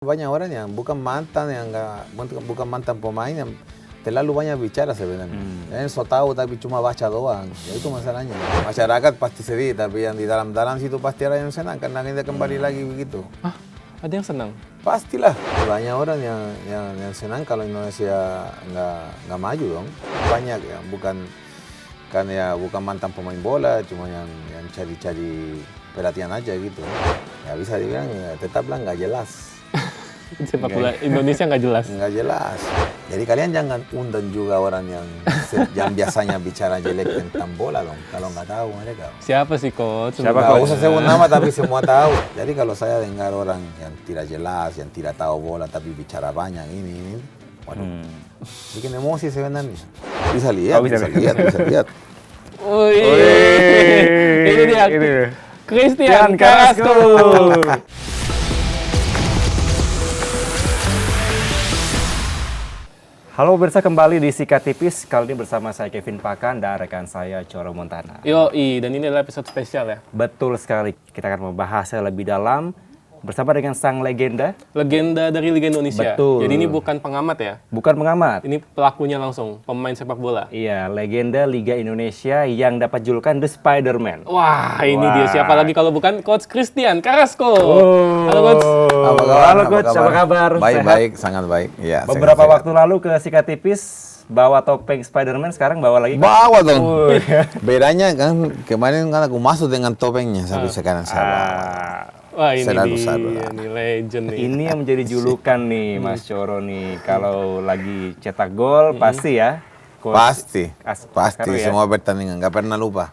Banyak orang yang bukan mantan pemain yang terlalu banyak bicara sebenarnya. Yang so tahu tapi cuma baca doang. Ya itu masalahnya. Masyarakat pasti sedih tapi yang di dalam-dalam situ pasti ada yang senang karena kita kembali lagi begitu. Hah? Ada yang senang? Pastilah. Banyak orang yang senang kalau Indonesia nggak maju dong. Banyak yang bukan mantan pemain bola, cuma yang cari-cari pelatihan aja gitu. Ya bisa dibilang ya, tetaplah nggak jelas. Sepak bola Indonesia nggak jelas. Nggak jelas. Jadi kalian jangan undang juga orang yang biasanya bicara jelek tentang bola dong. Kalau nggak tahu mereka. Siapa sih coach? Nggak usah sebut nama tapi semua tahu. Jadi kalau saya dengar orang yang tidak jelas, yang tidak tahu bola tapi bicara banyak ini, waduh, bikin emosi sebenarnya. Bisa lihat. Ini dia. Christian Carrasco. Halo pemirsa, kembali di Sikat Tipis. Kali ini bersama saya Kevin Pakan dan rekan saya Coro Montana. Yoi, dan ini adalah episode spesial ya. Betul sekali. Kita akan membahasnya lebih dalam bersama dengan sang legenda. Legenda dari Liga Indonesia. Betul. Jadi ini bukan pengamat ya. Bukan pengamat. Ini pelakunya langsung, pemain sepak bola. Iya, legenda Liga Indonesia yang dapat julukan The Spider-Man. Wah, ini dia. Siapa lagi kalau bukan Coach Christian Carrasco. Halo Coach. Halo Coach, apa kabar? Baik, sangat baik. Ya, beberapa waktu lalu ke Sikat Tipis bawa topeng Spider-Man, sekarang bawa lagi kan? Bawa dong. Bedanya kan kemarin kan aku masuk dengan topengnya sampai sekarang saya bawa. Wah, ini Selalu dia, nih legend nih. Ini yang menjadi julukan nih Mas Coro nih. Kalau lagi cetak gol pasti ya. Pasti ya? Semua pertandingan, nggak pernah lupa.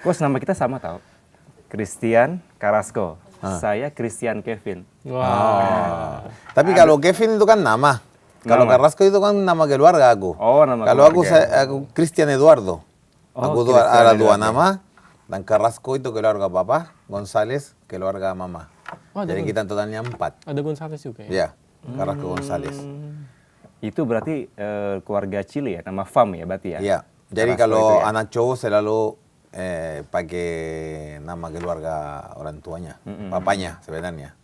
Coach, nama kita sama tau. Christian Carrasco. Saya Christian Kevin. Wah. Tapi kalau Kevin itu kan nama. Kalau Carrasco itu kan nama keluarga aku. Oh, nama kalau keluarga. aku Christian Eduardo. Aku ada dua nama. Dan Carrasco itu keluarga papa, González keluarga mama. Jadi kita totalnya 4. Ada González juga ya? Iya, Carrasco González. Itu berarti keluarga Chile ya, nama fam ya berarti ya? Iya, jadi Carrasco kalau ya? anak cowok selalu pakai nama keluarga orang tuanya, papanya sebenarnya.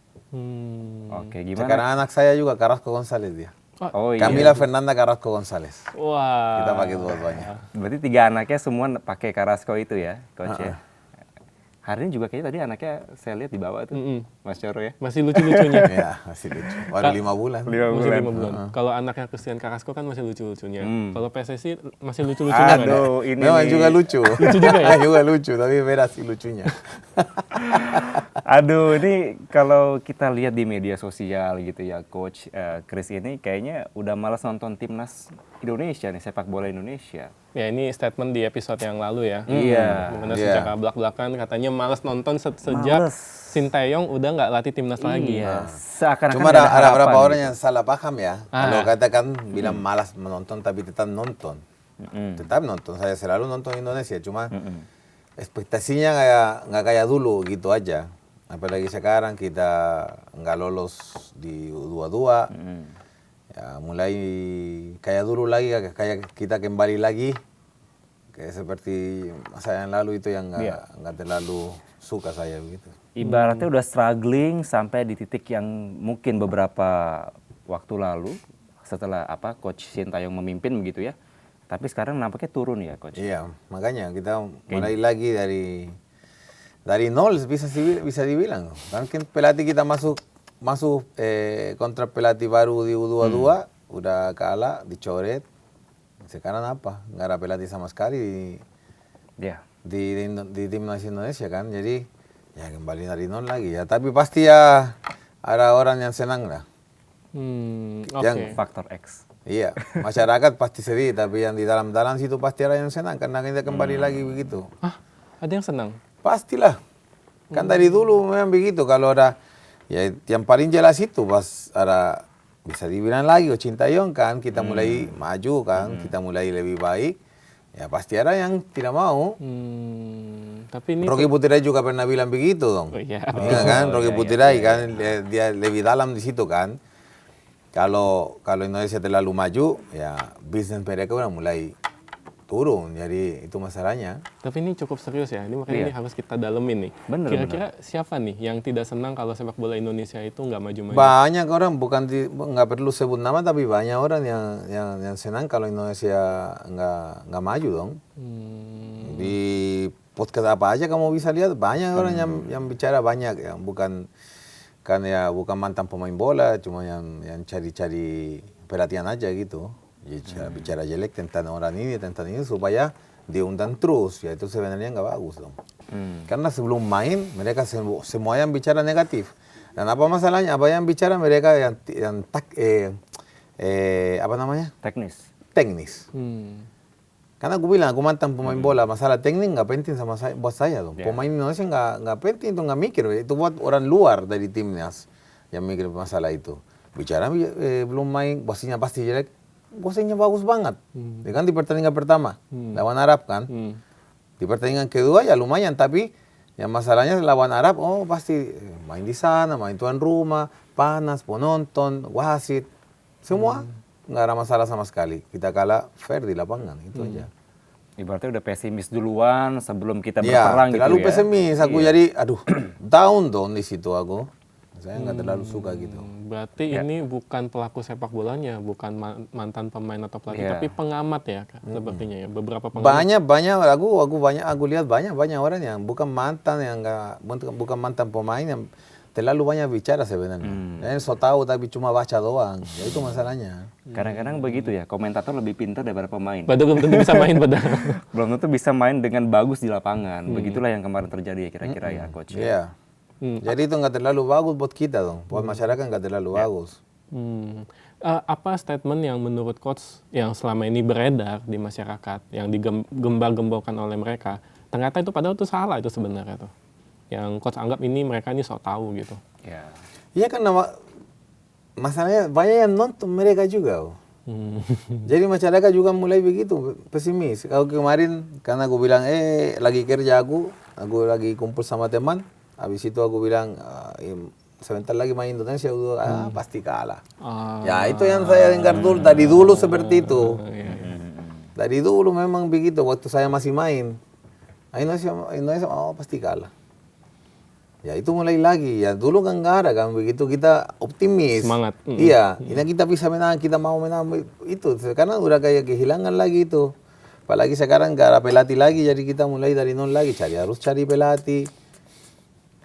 Oke, gimana? Sekarang anak saya juga Carrasco González dia. Oh iya. Camila Fernanda Carrasco González. Wah. Kita pakai dua-duanya. Berarti 3 anaknya semua pakai Carrasco itu ya, Coach ya? Hari ini juga kayaknya tadi anaknya saya lihat di bawah tuh, Mas Coro ya? Masih lucu-lucunya. Iya, masih lucu. Baru 5 bulan. Masih 5 bulan. Kalau anaknya Christian Carrasco kan masih lucu-lucunya. Kalau PSSI masih lucu-lucunya kan? Aduh, ini memang nih. juga lucu. Lucu juga ya? juga lucu, tapi beda sih lucunya. Aduh, ini kalau kita lihat di media sosial gitu ya, Coach Chris ini kayaknya udah malas nonton timnas Indonesia nih, sepak bola Indonesia. Ya, ini statement di episode yang lalu ya. Iya. Dimana secara belak-belakan katanya malas nonton sejak Sinteyong udah nggak latih timnas lagi. Iya. Seakan-akan Cuma nggak ada harapan beberapa gitu. orang yang salah paham ya. Kalau katakan bilang malas menonton tapi tetap nonton. Tetap nonton. Saya selalu nonton Indonesia. Cuma ekspektasinya nggak kayak dulu gitu aja. Apalagi sekarang kita nggak lolos di U22. Ya, mulai kayak dulu lagi, kayak kita kembali lagi. Kayak seperti masa yang lalu itu yang nggak terlalu suka saya begitu. Ibaratnya udah struggling sampai di titik yang mungkin beberapa waktu lalu setelah Coach Sintayong memimpin begitu ya. Tapi sekarang nampaknya turun ya, Coach. Iya, makanya kita mulai lagi dari nol bisa dibilang. Kan pelatih kita masuk kontra pelatih baru di U22 udah kalah, dicoret. Sekarang apa? Nggak ada pelatih sama sekali di timnas Indonesia kan. Jadi ya kembali dari nol lagi ya. Tapi pasti ya ada orang yang senang lah. Oke. Faktor X. Iya, masyarakat pasti sedih. Tapi yang di dalam-dalam situ pasti ada yang senang karena kita kembali lagi begitu. Hah? Ada yang senang? Pastilah. Kan dari dulu memang begitu. Kalau ada, ya yang paling jelas itu pas ada, bisa dibilang lagi, Sintayong kan, kita mulai maju kan, kita mulai lebih baik. Ya pasti ada yang tidak mau. Tapi ini Rocky Putirai juga pernah bilang begitu dong. Oh, iya. Iya kan, Rocky Putirai kan, dia lebih dalam di situ kan. Kalau Indonesia terlalu maju, ya bisnis mereka udah mulai turun. Jadi itu masalahnya. Tapi ini cukup serius ya, ini makanya ini harus kita dalemin nih. Bener, Kira-kira siapa nih yang tidak senang kalau sepak bola Indonesia itu nggak maju-maju? Banyak orang, nggak perlu sebut nama, tapi banyak orang yang senang kalau Indonesia nggak maju dong. Di podcast apa aja kamu bisa lihat banyak orang yang bicara banyak, yang bukan mantan pemain bola, cuma yang cari-cari perhatian aja gitu. Bicara jelek tentang orang ini, tentang ini supaya diundang terus, ya itu sebenarnya nggak bagus dong. Karena sebelum main mereka semua yang bicara negatif. Dan apa masalahnya? Apa yang bicara mereka apa namanya? Teknis. Karena aku bilang aku mantan pemain bola, masalah teknik nggak penting buat saya dong. Pemain Indonesia nggak penting itu, nggak mikir. Itu buat orang luar dari timnas yang mikir masalah itu. Bicara belum main, posisinya pasti jelek. Posisinya bagus banget. Kan di pertandingan pertama lawan Arab kan. Di pertandingan kedua ya lumayan, tapi yang masalahnya lawan Arab, pasti main di sana, main tuan rumah, panas, penonton, wasit, semua nggak ada masalah sama sekali. Kita kalah fair di lapangan, itu aja. Ibaratnya udah pesimis duluan sebelum kita berperang gitu ya. Terlalu pesimis, aku jadi down dong di situ aku. Saya nggak terlalu suka gitu. Berarti ini bukan pelaku sepak bolanya, bukan mantan pemain atau pelatih, tapi pengamat ya, Kak, sepertinya ya. Beberapa pengamat. Banyak aku lihat banyak orang yang bukan mantan pemain yang terlalu banyak bicara sebenarnya. Dan so tahu tapi cuma baca doang. Ya itu masalahnya. Kadang-kadang begitu ya, komentator lebih pintar daripada pemain. Padahal belum tentu bisa main Belum tentu bisa main dengan bagus di lapangan. Begitulah yang kemarin terjadi ya kira-kira ya, Coach. Iya. Jadi itu nggak terlalu bagus buat kita dong, buat masyarakat nggak terlalu bagus. Apa statement yang menurut Coach yang selama ini beredar di masyarakat, yang digembar-gemborkan oleh mereka, ternyata itu padahal itu salah itu sebenarnya tuh. Yang Coach anggap ini mereka ini sok tahu gitu. Iya kan masalahnya banyak yang nonton mereka juga. Jadi masyarakat juga mulai begitu pesimis. Kalau kemarin karena aku bilang lagi kerja aku lagi kumpul sama teman. Habis itu aku bilang, sebentar lagi main Indonesia, pasti kalah. Ya itu yang saya dengar dulu, dari dulu seperti itu. Dari dulu memang begitu, waktu saya masih main. Indonesia pasti kalah. Ya itu mulai lagi, ya dulu kan nggak ada kan, begitu kita optimis. Semangat. Iya, ini kita bisa menang, kita mau menang, itu. Karena udah kayak kehilangan lagi itu. Apalagi sekarang nggak ada pelatih lagi, jadi kita mulai dari nol lagi, harus cari pelatih.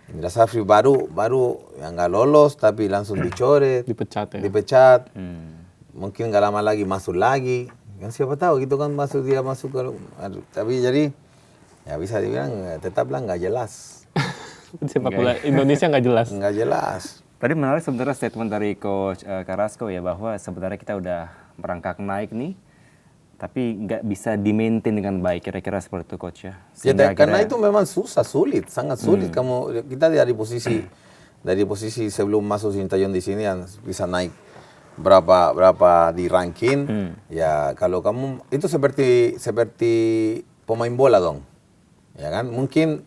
Indra Safri baru yang nggak lolos tapi langsung dicoret, dipecat. Mungkin nggak lama lagi masuk lagi, kan siapa tahu gitu kan dia masuk ke, tapi jadi ya bisa dibilang tetaplah nggak jelas. Sepak bola Indonesia nggak jelas. Nggak jelas. Tadi menarik sebenarnya statement dari Coach Carrasco ya, bahwa sebenarnya kita udah merangkak naik nih, tapi nggak bisa di-maintain dengan baik, kira-kira seperti itu, Coach ya. Karena itu memang sangat sulit. Kita dari posisi sebelum masuk Sintayong di sini yang bisa naik berapa di ranking. Ya kalau kamu itu seperti pemain bola dong, ya kan? Mungkin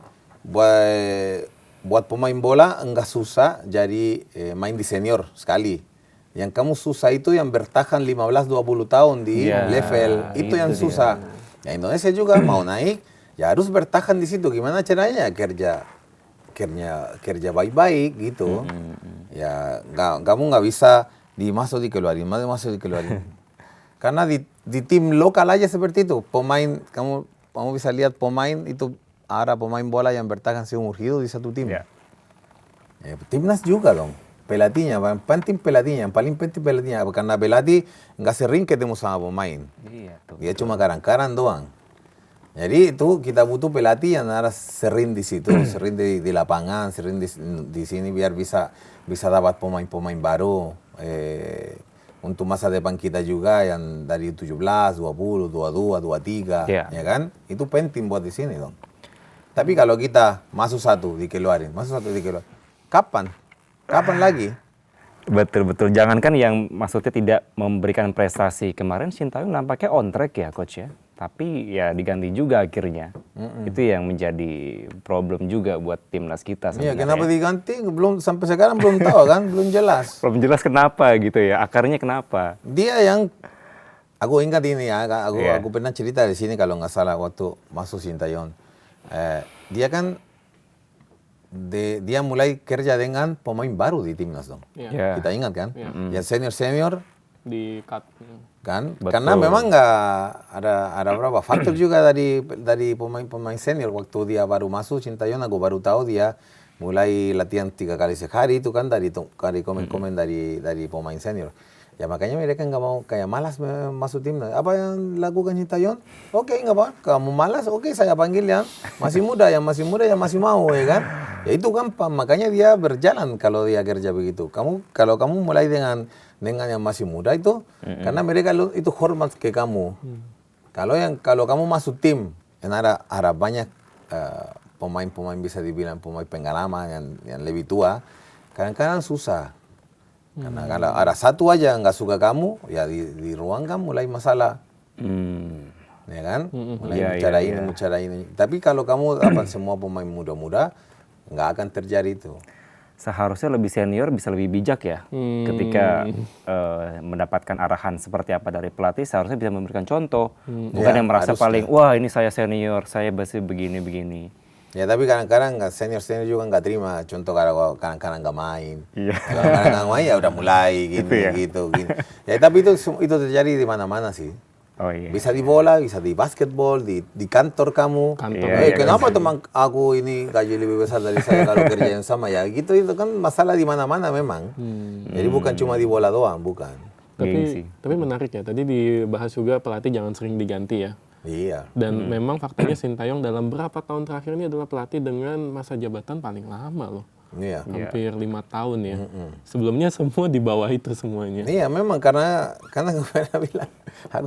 buat pemain bola enggak susah jadi main di senior sekali. Yang kamu susah itu yang bertahan 15-20 tahun di level, itu yang susah. Ya Indonesia juga mau naik, ya harus bertahan di situ. Gimana caranya? Kerja baik-baik gitu. Ya kamu nggak bisa masuk dikeluarin. Karena di tim lokal aja seperti itu. Pemain kamu bisa lihat pemain itu ada pemain bola yang bertahan seumur hidup di satu tim. Timnas juga dong. Pelatihnya, yang paling penting pelatihnya, karena pelatih nggak sering ketemu sama pemain. Dia cuma kadang-kadang doang. Jadi itu kita butuh pelatih yang harus sering di situ, sering di lapangan, sering di sini biar bisa dapat pemain-pemain baru. Untuk masa depan kita juga yang dari 17, 20, 22, 23, ya kan? Itu penting buat di sini dong. Tapi kalau kita masuk satu dikeluarin, Kapan lagi? Betul. Jangankan yang maksudnya tidak memberikan prestasi. Kemarin Sintayong nampaknya on track ya, Coach ya. Tapi ya diganti juga akhirnya. Itu yang menjadi problem juga buat timnas kita sebenarnya. Iya, kenapa diganti? Sampai sekarang belum tahu kan, belum jelas. Belum jelas kenapa gitu ya, akarnya kenapa. Dia yang Aku ingat ini ya, Iya. aku pernah cerita di sini kalau nggak salah waktu masuk Sintayong. Dia kan dia mulai kerja dengan pemain baru di timnas dong. Iya. Ya. Kita ingat kan? Iya. Yang senior Di cut. kan? Betul. Karena memang nggak ada berapa faktor juga dari pemain senior waktu dia baru masuk Sintayong. Aku baru tahu dia mulai latihan 3 kali sehari itu kan dari komen-komen dari pemain senior. Ya makanya mereka nggak mau, kayak malas masuk timnas. Apa yang lakukan Sintayong? Oke, nggak apa. Kamu malas, oke saya panggil yang masih muda, yang masih mau, ya kan? Ya itu kan, makanya dia berjalan kalau dia kerja begitu. Kalau kamu mulai dengan yang masih muda itu, karena mereka itu hormat ke kamu. Kalau kamu masuk tim, yang ada banyak pemain-pemain bisa dibilang pemain pengalaman yang lebih tua, kadang-kadang susah. Karena kalau ada satu aja nggak suka kamu, ya di ruang kan mulai masalah, ya kan? Mulai bicara ini. Tapi kalau kamu dapat semua pemain muda-muda, nggak akan terjadi itu. Seharusnya lebih senior bisa lebih bijak ya, ketika mendapatkan arahan seperti apa dari pelatih, seharusnya bisa memberikan contoh, bukan Ya, yang merasa harusnya. paling, wah ini saya senior, saya masih begini-begini. Ya tapi kadang-kadang senior juga nggak terima. Contoh kalau kadang-kadang nggak main. Iya. Kalau kadang nggak main ya udah mulai gini, Itu ya. gitu. Ya tapi itu terjadi di mana-mana sih. Oh iya. Bisa di bola, bisa di basketball, di kantor kamu. Kantor. Iya, Kenapa teman aku ini gaji lebih besar dari saya kalau kerja yang sama ya? Gitu itu kan masalah di mana-mana memang. Jadi bukan cuma di bola doang, bukan. Gengsi. Tapi menarik ya, tadi dibahas juga pelatih jangan sering diganti ya. Iya. Dan memang faktanya Sintayong dalam berapa tahun terakhir ini adalah pelatih dengan masa jabatan paling lama loh. Iya. Hampir 5 tahun ya. Sebelumnya semua di bawah itu semuanya. Iya memang karena aku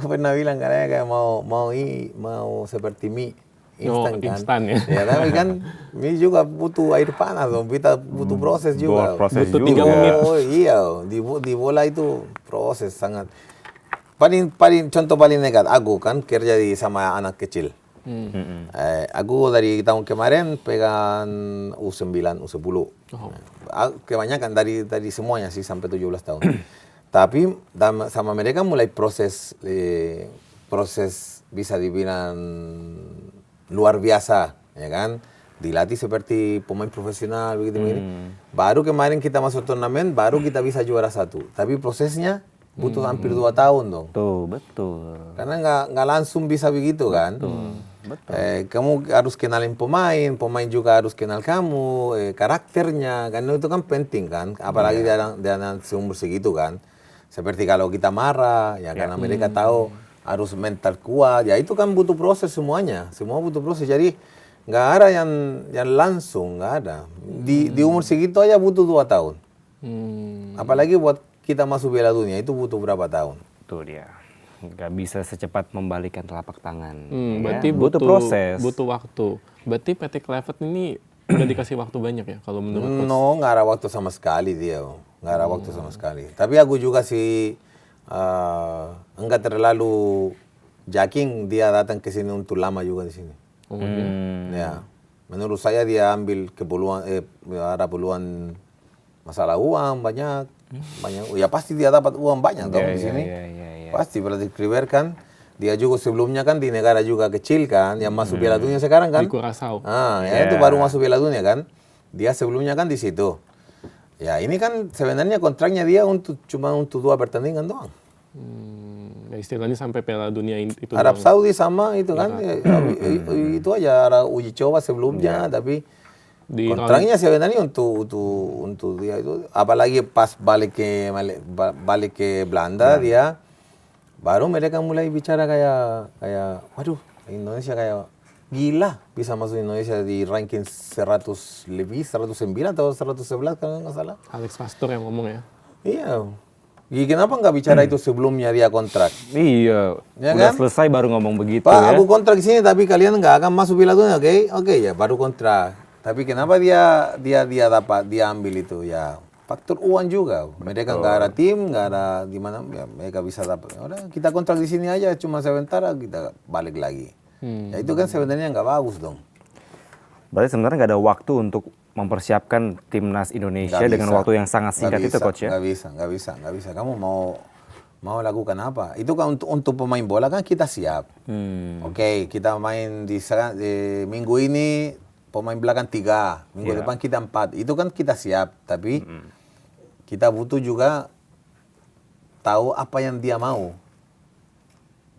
pernah bilang karena kayak mau seperti mie instan kan. Instan ya. Ya tapi kan mie juga butuh air panas dong, kita butuh proses juga. Proses Butuh juga. 3 menit. Oh iya, di bola itu proses sangat. Paling contoh paling nekat, aku kan kerja sama anak kecil. Aku dari tahun kemarin pegang U9, U10. Kebanyakan dari semuanya sih sampai 17 tahun. Tapi sama mereka mulai proses bisa dibilang luar biasa, ya kan? Dilatih seperti pemain profesional begini. Baru kemarin kita masuk turnamen, baru kita bisa juara 1. Tapi prosesnya butuh hampir 2 tahun dong. Betul. Karena nggak langsung bisa begitu kan. Betul. Kamu harus kenalin pemain juga harus kenal kamu, karakternya, karena itu kan penting kan. Apalagi dalam seumur segitu kan. Seperti kalau kita marah, ya karena mereka tahu harus mental kuat, ya itu kan butuh proses semuanya. Semua butuh proses. Jadi nggak ada yang langsung, nggak ada. Di umur segitu aja butuh 2 tahun. Apalagi buat kita masuk Piala Dunia itu butuh berapa tahun? Itu dia. Nggak bisa secepat membalikan telapak tangan. ya. Berarti butuh proses. Butuh waktu. Berarti PT Klevet ini udah dikasih waktu banyak ya kalau menurut Coach? No, nggak ada waktu sama sekali dia. Nggak ada waktu sama sekali. Tapi aku juga sih enggak terlalu jaking dia datang ke sini untuk lama juga di sini. Ya, menurut saya dia ambil ada peluang masalah uang banyak. Ya pasti dia dapat uang banyak dong di sini. Iya. Pasti berarti Kluivert kan. Dia juga sebelumnya kan di negara juga kecil kan, yang masuk Piala Dunia sekarang kan. Di Curaçao. Ya itu baru masuk Piala Dunia kan. Dia sebelumnya kan di situ. Ya ini kan sebenarnya kontraknya dia cuma untuk 2 pertandingan doang. Ya istilahnya sampai Piala Dunia itu Arab doang. Saudi sama itu kan. Itu aja ada uji coba sebelumnya, tapi Di kontraknya sebenarnya untuk dia itu, apalagi pas balik ke Belanda dia baru mereka mulai bicara kayak waduh, Indonesia kayak gila bisa masuk Indonesia di ranking 109 atau 111 kalau nggak salah. Alex Pastor yang ngomong ya. Iya. Kenapa nggak bicara itu sebelumnya dia kontrak? Iya. Ya Udah kan? selesai baru ngomong begitu Pak, ya. aku kontrak di sini tapi kalian nggak akan masuk Piala Dunia, oke? Oke ya, baru kontrak. Tapi kenapa dia ambil itu ya? Faktor uang juga. Mereka nggak ada tim, nggak ada di mana ya, mereka bisa dapat. Udah, kita kontrak di sini aja cuma sebentar, kita balik lagi. Ya itu kan sebenarnya nggak bagus dong. Berarti sebenarnya nggak ada waktu untuk mempersiapkan timnas Indonesia Nggak dengan bisa. waktu yang sangat singkat itu, Coach ya? Nggak bisa. Kamu mau lakukan apa? Itu kan untuk pemain bola kan kita siap. Oke, kita main di minggu ini pemain belakang 3, minggu depan kita 4. Itu kan kita siap, tapi kita butuh juga tahu apa yang dia mau.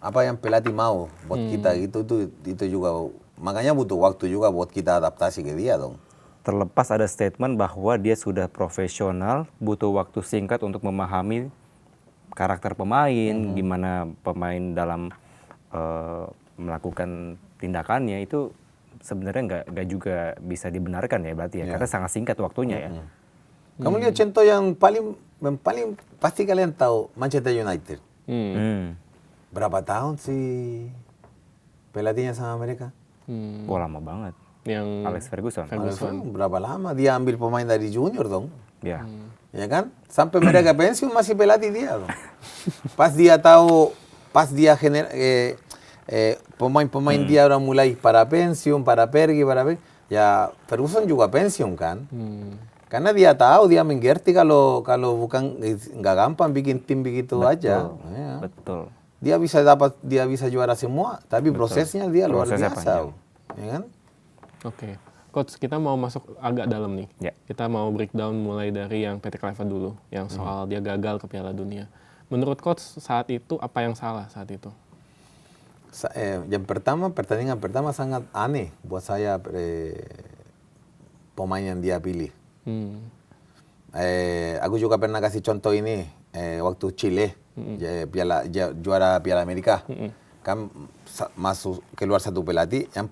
Apa yang pelatih mau buat kita, itu juga. Makanya butuh waktu juga buat kita adaptasi ke dia dong. Terlepas ada statement bahwa dia sudah profesional, butuh waktu singkat untuk memahami karakter pemain, gimana pemain dalam melakukan tindakannya, itu sebenarnya nggak juga bisa dibenarkan ya berarti ya, karena sangat singkat waktunya ya. Kamu lihat contoh yang paling pasti kalian tahu, Manchester United. Berapa tahun sih pelatihnya sama mereka? Wah, lama banget. Yang Alex Ferguson. Berapa lama dia ambil pemain dari junior dong? Ya. Ya kan? Sampai mereka pensiun masih pelatih dia dong. Pas dia tahu, pas dia pemain-pemain dia udah mulai para pensiun, para pergi, ya Ferguson juga pensiun kan? Karena dia tahu, dia mengerti kalau bukan nggak gampang bikin tim begitu aja. Ya. Betul. Dia bisa juara semua, tapi prosesnya dia luar biasa. Ya kan? Oke. Coach, kita mau masuk agak dalam nih. Ya. Kita mau breakdown mulai dari yang Patrick Kluivert dulu, yang soal dia gagal ke Piala Dunia. Menurut Coach saat itu apa yang salah saat itu? Yang pertama, pertandingan pertama sangat aneh buat saya, pemain yang dia pilih. Aku juga pernah kasih contoh ini waktu Chile juara Piala Amerika. Kan keluar satu pelatih, yang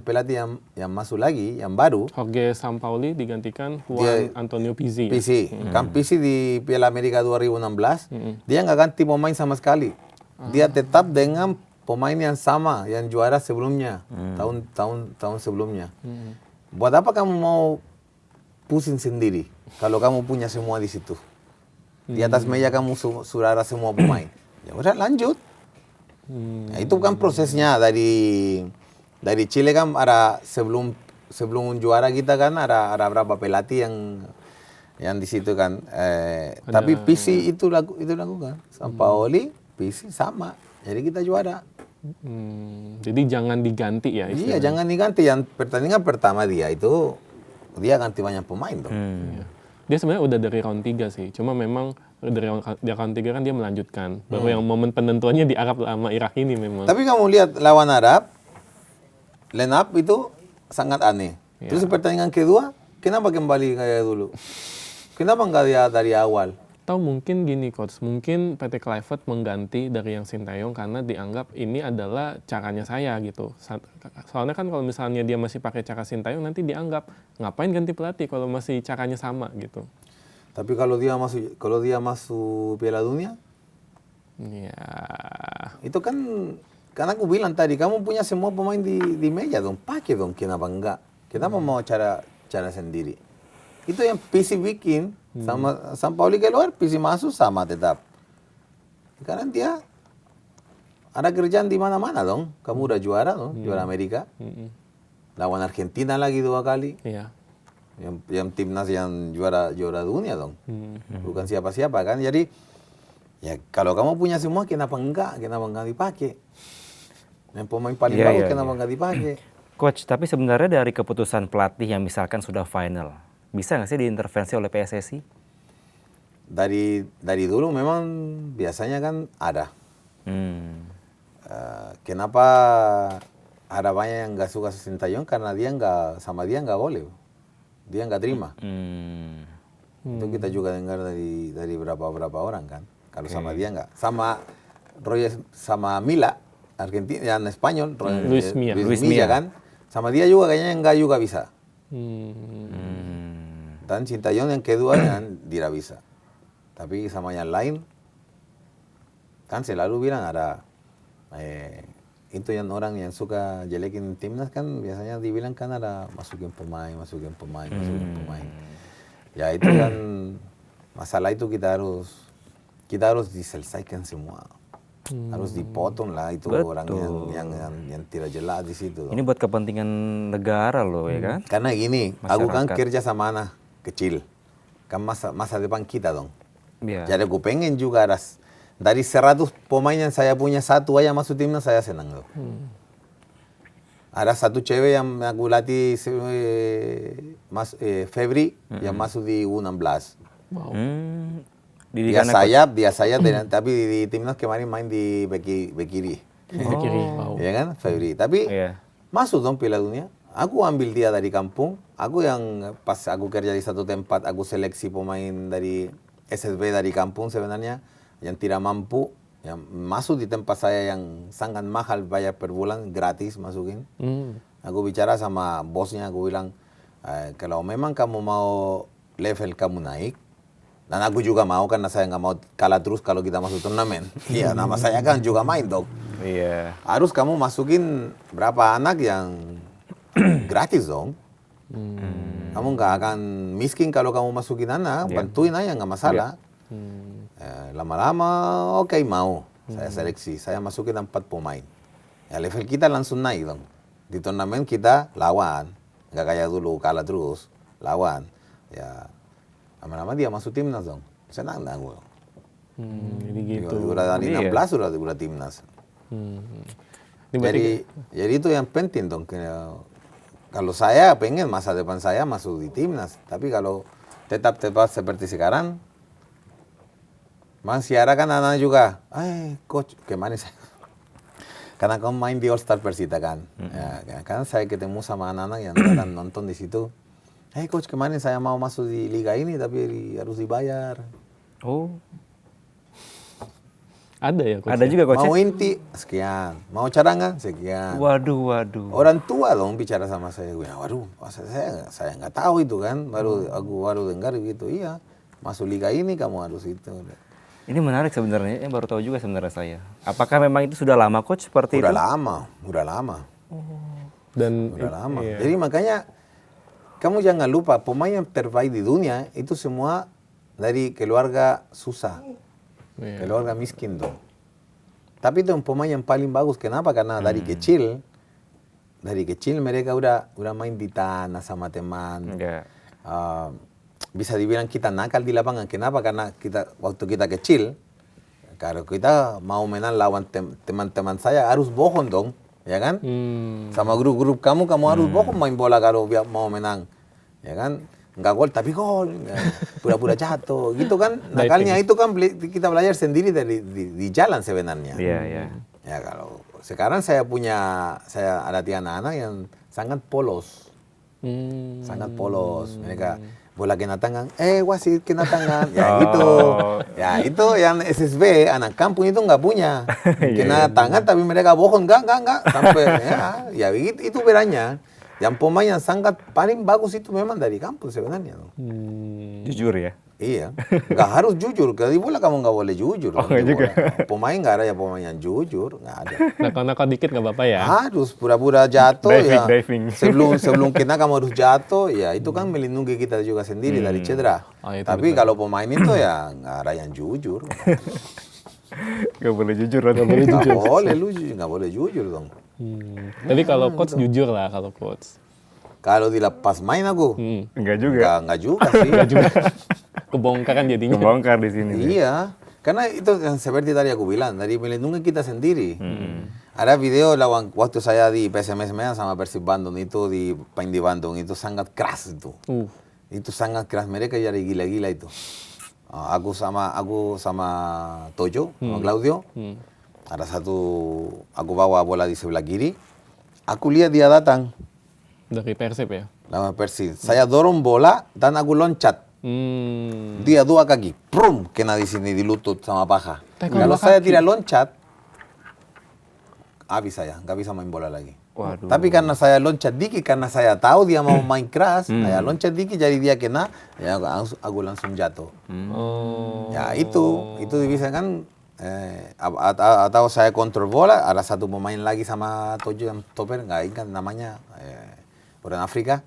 pelatih yang masuk lagi, yang baru, Jorge Sampaoli digantikan Juan Antonio Pizzi. Kan Pizzi di Piala Amerika 2016, dia nggak ganti pemain sama sekali. Dia tetap dengan pemain yang sama, yang juara sebelumnya, tahun sebelumnya. Buat apa kamu mau pusing sendiri kalau kamu punya semua di situ? Di atas meja kamu sudah ada semua pemain. Ya udah lanjut. Ya, itu kan prosesnya dari Chile kan ada sebelum juara kita kan ada berapa pelatih yang di situ kan. Tapi Pizzi itu lakukan. Sampaoli, Pizzi sama. Jadi kita juara. Jadi jangan diganti ya istilahnya. Iya, jangan diganti. Yang pertandingan pertama dia ganti banyak pemain dong. Dia sebenarnya udah dari round 3 sih. Cuma memang dari round 3 kan dia melanjutkan. Baru yang momen penentuannya di Arab sama Irak ini memang. Tapi kamu lihat lawan Arab, line up itu sangat aneh. Terus pertandingan kedua, kenapa kembali kayak dulu? Kenapa nggak dia dari awal? Atau mungkin gini Coach, mungkin PT Kluivert mengganti dari yang Sintayong karena dianggap ini adalah caranya saya gitu. Soalnya kan kalau misalnya dia masih pakai cara Sintayong nanti dianggap ngapain ganti pelatih kalau masih caranya sama gitu. Tapi kalau dia masuk Piala Dunia, ya itu kan karena aku bilang tadi kamu punya semua pemain di meja dong, pakai dong, kenapa enggak? Kenapa mau cara sendiri? Itu yang Pizzi bikin sama Sampaoli keluar, Pizzi masuk sama tetap. Karena dia ada kerjaan di mana-mana dong. Kamu udah juara dong, juara Amerika. Lawan Argentina lagi 2 kali. Iya. Yang timnas yang juara dunia dong. Bukan siapa-siapa kan. Jadi ya kalau kamu punya semua, kenapa enggak dipakai? Yang pemain paling bagus kenapa enggak dipakai? Coach, tapi sebenarnya dari keputusan pelatih yang misalkan sudah final, bisa nggak sih diintervensi oleh PSSI? Dari dulu memang biasanya kan ada. Kenapa ada banyak yang nggak suka Sintayong? Karena sama dia nggak boleh, dia nggak terima. Itu kita juga dengar dari beberapa orang kan. Kalau sama dia nggak, sama Mila Argentina yang Spanyol, Luis Milla kan, sama dia juga kayaknya nggak juga bisa. Dan Sintayong yang kedua yang tidak bisa. Tapi sama yang lain, kan selalu bilang ada, itu yang orang yang suka jelekin timnas kan biasanya dibilang kan ada masukin pemain. Ya itu kan masalah itu kita harus diselesaikan semua. Harus dipotong lah itu. Betul. Orang yang tidak jelas di situ. Ini buat kepentingan negara loh ya kan? Karena gini, aku kan kerja sama anak kecil, kan masa depan kita dong. Jadi aku pengen juga dari 100 pemain yang saya punya, satu aja masuk timnas, saya senang tuh. Ada satu cewek yang aku latih, Febri, yang masuk di U16. Wow. Dia sayap, tapi di timnas kemarin main di bek kiri. Bek kiri. Wow. Ya kan, Febri. Tapi masuk dong Piala Dunia. Aku ambil dia dari kampung. Aku yang pas aku kerja di satu tempat, aku seleksi pemain dari SSB dari kampung sebenarnya yang tidak mampu, yang masuk di tempat saya yang sangat mahal bayar per bulan, gratis masukin. Aku bicara sama bosnya, aku bilang, kalau memang kamu mau level kamu naik, dan aku juga mau karena saya nggak mau kalah terus kalau kita masuk turnamen. Iya, nama saya kan juga main dong. Iya. Harus kamu masukin berapa anak yang gratis dong. Kamu nggak akan miskin kalau kamu masukin anak, bantuin aja nggak masalah. Lama-lama oke, mau. Saya seleksi, saya masukin 4 pemain. Ya level kita langsung naik dong. Di turnamen kita lawan, nggak kayak dulu kalah terus, lawan. Ya lama-lama dia masuk timnas dong. Senang dah gue. Jadi gitu. Udah dari 16 udah timnas. Jadi itu yang penting dong. Kalau saya pengen masa depan saya masuk di timnas, tapi kalau tetap seperti sekarang, masih ada kan anak juga, coach, kemana saya? Karena kamu main di All Star Persita kan, ya, kan saya ketemu sama anak-anak yang datang nonton di situ. Coach, kemana saya mau masuk di liga ini tapi harus dibayar. Oh, ada ya coach? Ada juga coach. Mau inti sekian, mau cadangan sekian. Waduh. Orang tua dong bicara sama saya. Waduh, saya nggak tahu itu kan. Aku baru dengar gitu. Iya, masuk liga ini kamu harus itu. Ini menarik sebenarnya. Yang baru tahu juga sebenarnya saya. Apakah memang itu sudah lama coach seperti itu? Udah lama. Udah lama. Jadi makanya kamu jangan lupa pemain yang terbaik di dunia itu semua dari keluarga susah. Keluarga miskin dong. Tapi itu pemain yang paling bagus. Kenapa? Karena dari kecil mereka udah main di tanah sama teman. Bisa dibilang kita nakal di lapangan. Kenapa? Karena waktu kita kecil, kalau kita mau menang lawan teman-teman saya harus bohong dong, ya kan? Sama grup-grup kamu harus bohong main bola kalau mau menang, ya kan? Nggak gol tapi gol, ya. Pura-pura jatuh, gitu kan? Nakalnya itu kan kita belajar sendiri di jalan sebenarnya. Iya. Ya kalau sekarang saya latihan anak-anak yang sangat polos, sangat polos. Mereka bola kena tangan, wasit kena tangan, ya gitu. Ya itu yang SSB anak kampung itu nggak punya, kena tangan tapi mereka bohong, nggak sampai ya itu bedanya. Yang pemain yang sangat paling bagus itu memang dari kampung sebenarnya. Jujur ya? Iya, nggak harus jujur. Kalau di bola kamu nggak boleh jujur. Juga. Pemain nggak ada ya pemain yang jujur, nggak ada. Nakal-nakal dikit nggak apa-apa ya? Harus pura-pura jatuh diving. Sebelum kena kamu harus jatuh, ya itu kan melindungi kita juga sendiri dari cedera. Tapi kalau pemain itu ya nggak ada yang jujur. Nggak boleh jujur. Nggak boleh jujur dong. Tapi kalau coach jujur lah kalau coach. Kalau dilepas main aku, enggak juga. Enggak juga sih. Kebongkar kan jadinya. Kebongkar di sini. Iya, karena itu yang seperti tadi aku bilang, dari melindungi kita sendiri. Ada video waktu saya di PSMS sama Persib Bandung itu di Bandung itu sangat keras itu. Itu sangat keras, mereka jadi gila-gila itu. Aku sama Tojo, sama Claudio. Ada satu, aku bawa bola di sebelah kiri. Aku lihat dia datang. Dari Persib ya? Nama Persib. Saya dorong bola dan aku loncat. Dia 2 kaki, prum, kena di sini di lutut sama paha. Kalau saya tidak loncat, habis saya, nggak bisa main bola lagi. Waduh. Tapi karena saya loncat dikit, karena saya tahu dia mau main keras, saya loncat dikit jadi dia kena, ya aku langsung jatuh. Ya itu bisa kan, atau saya kontrol bola, ada satu pemain lagi sama Tojo yang topper, nggak ingat namanya, orang Afrika.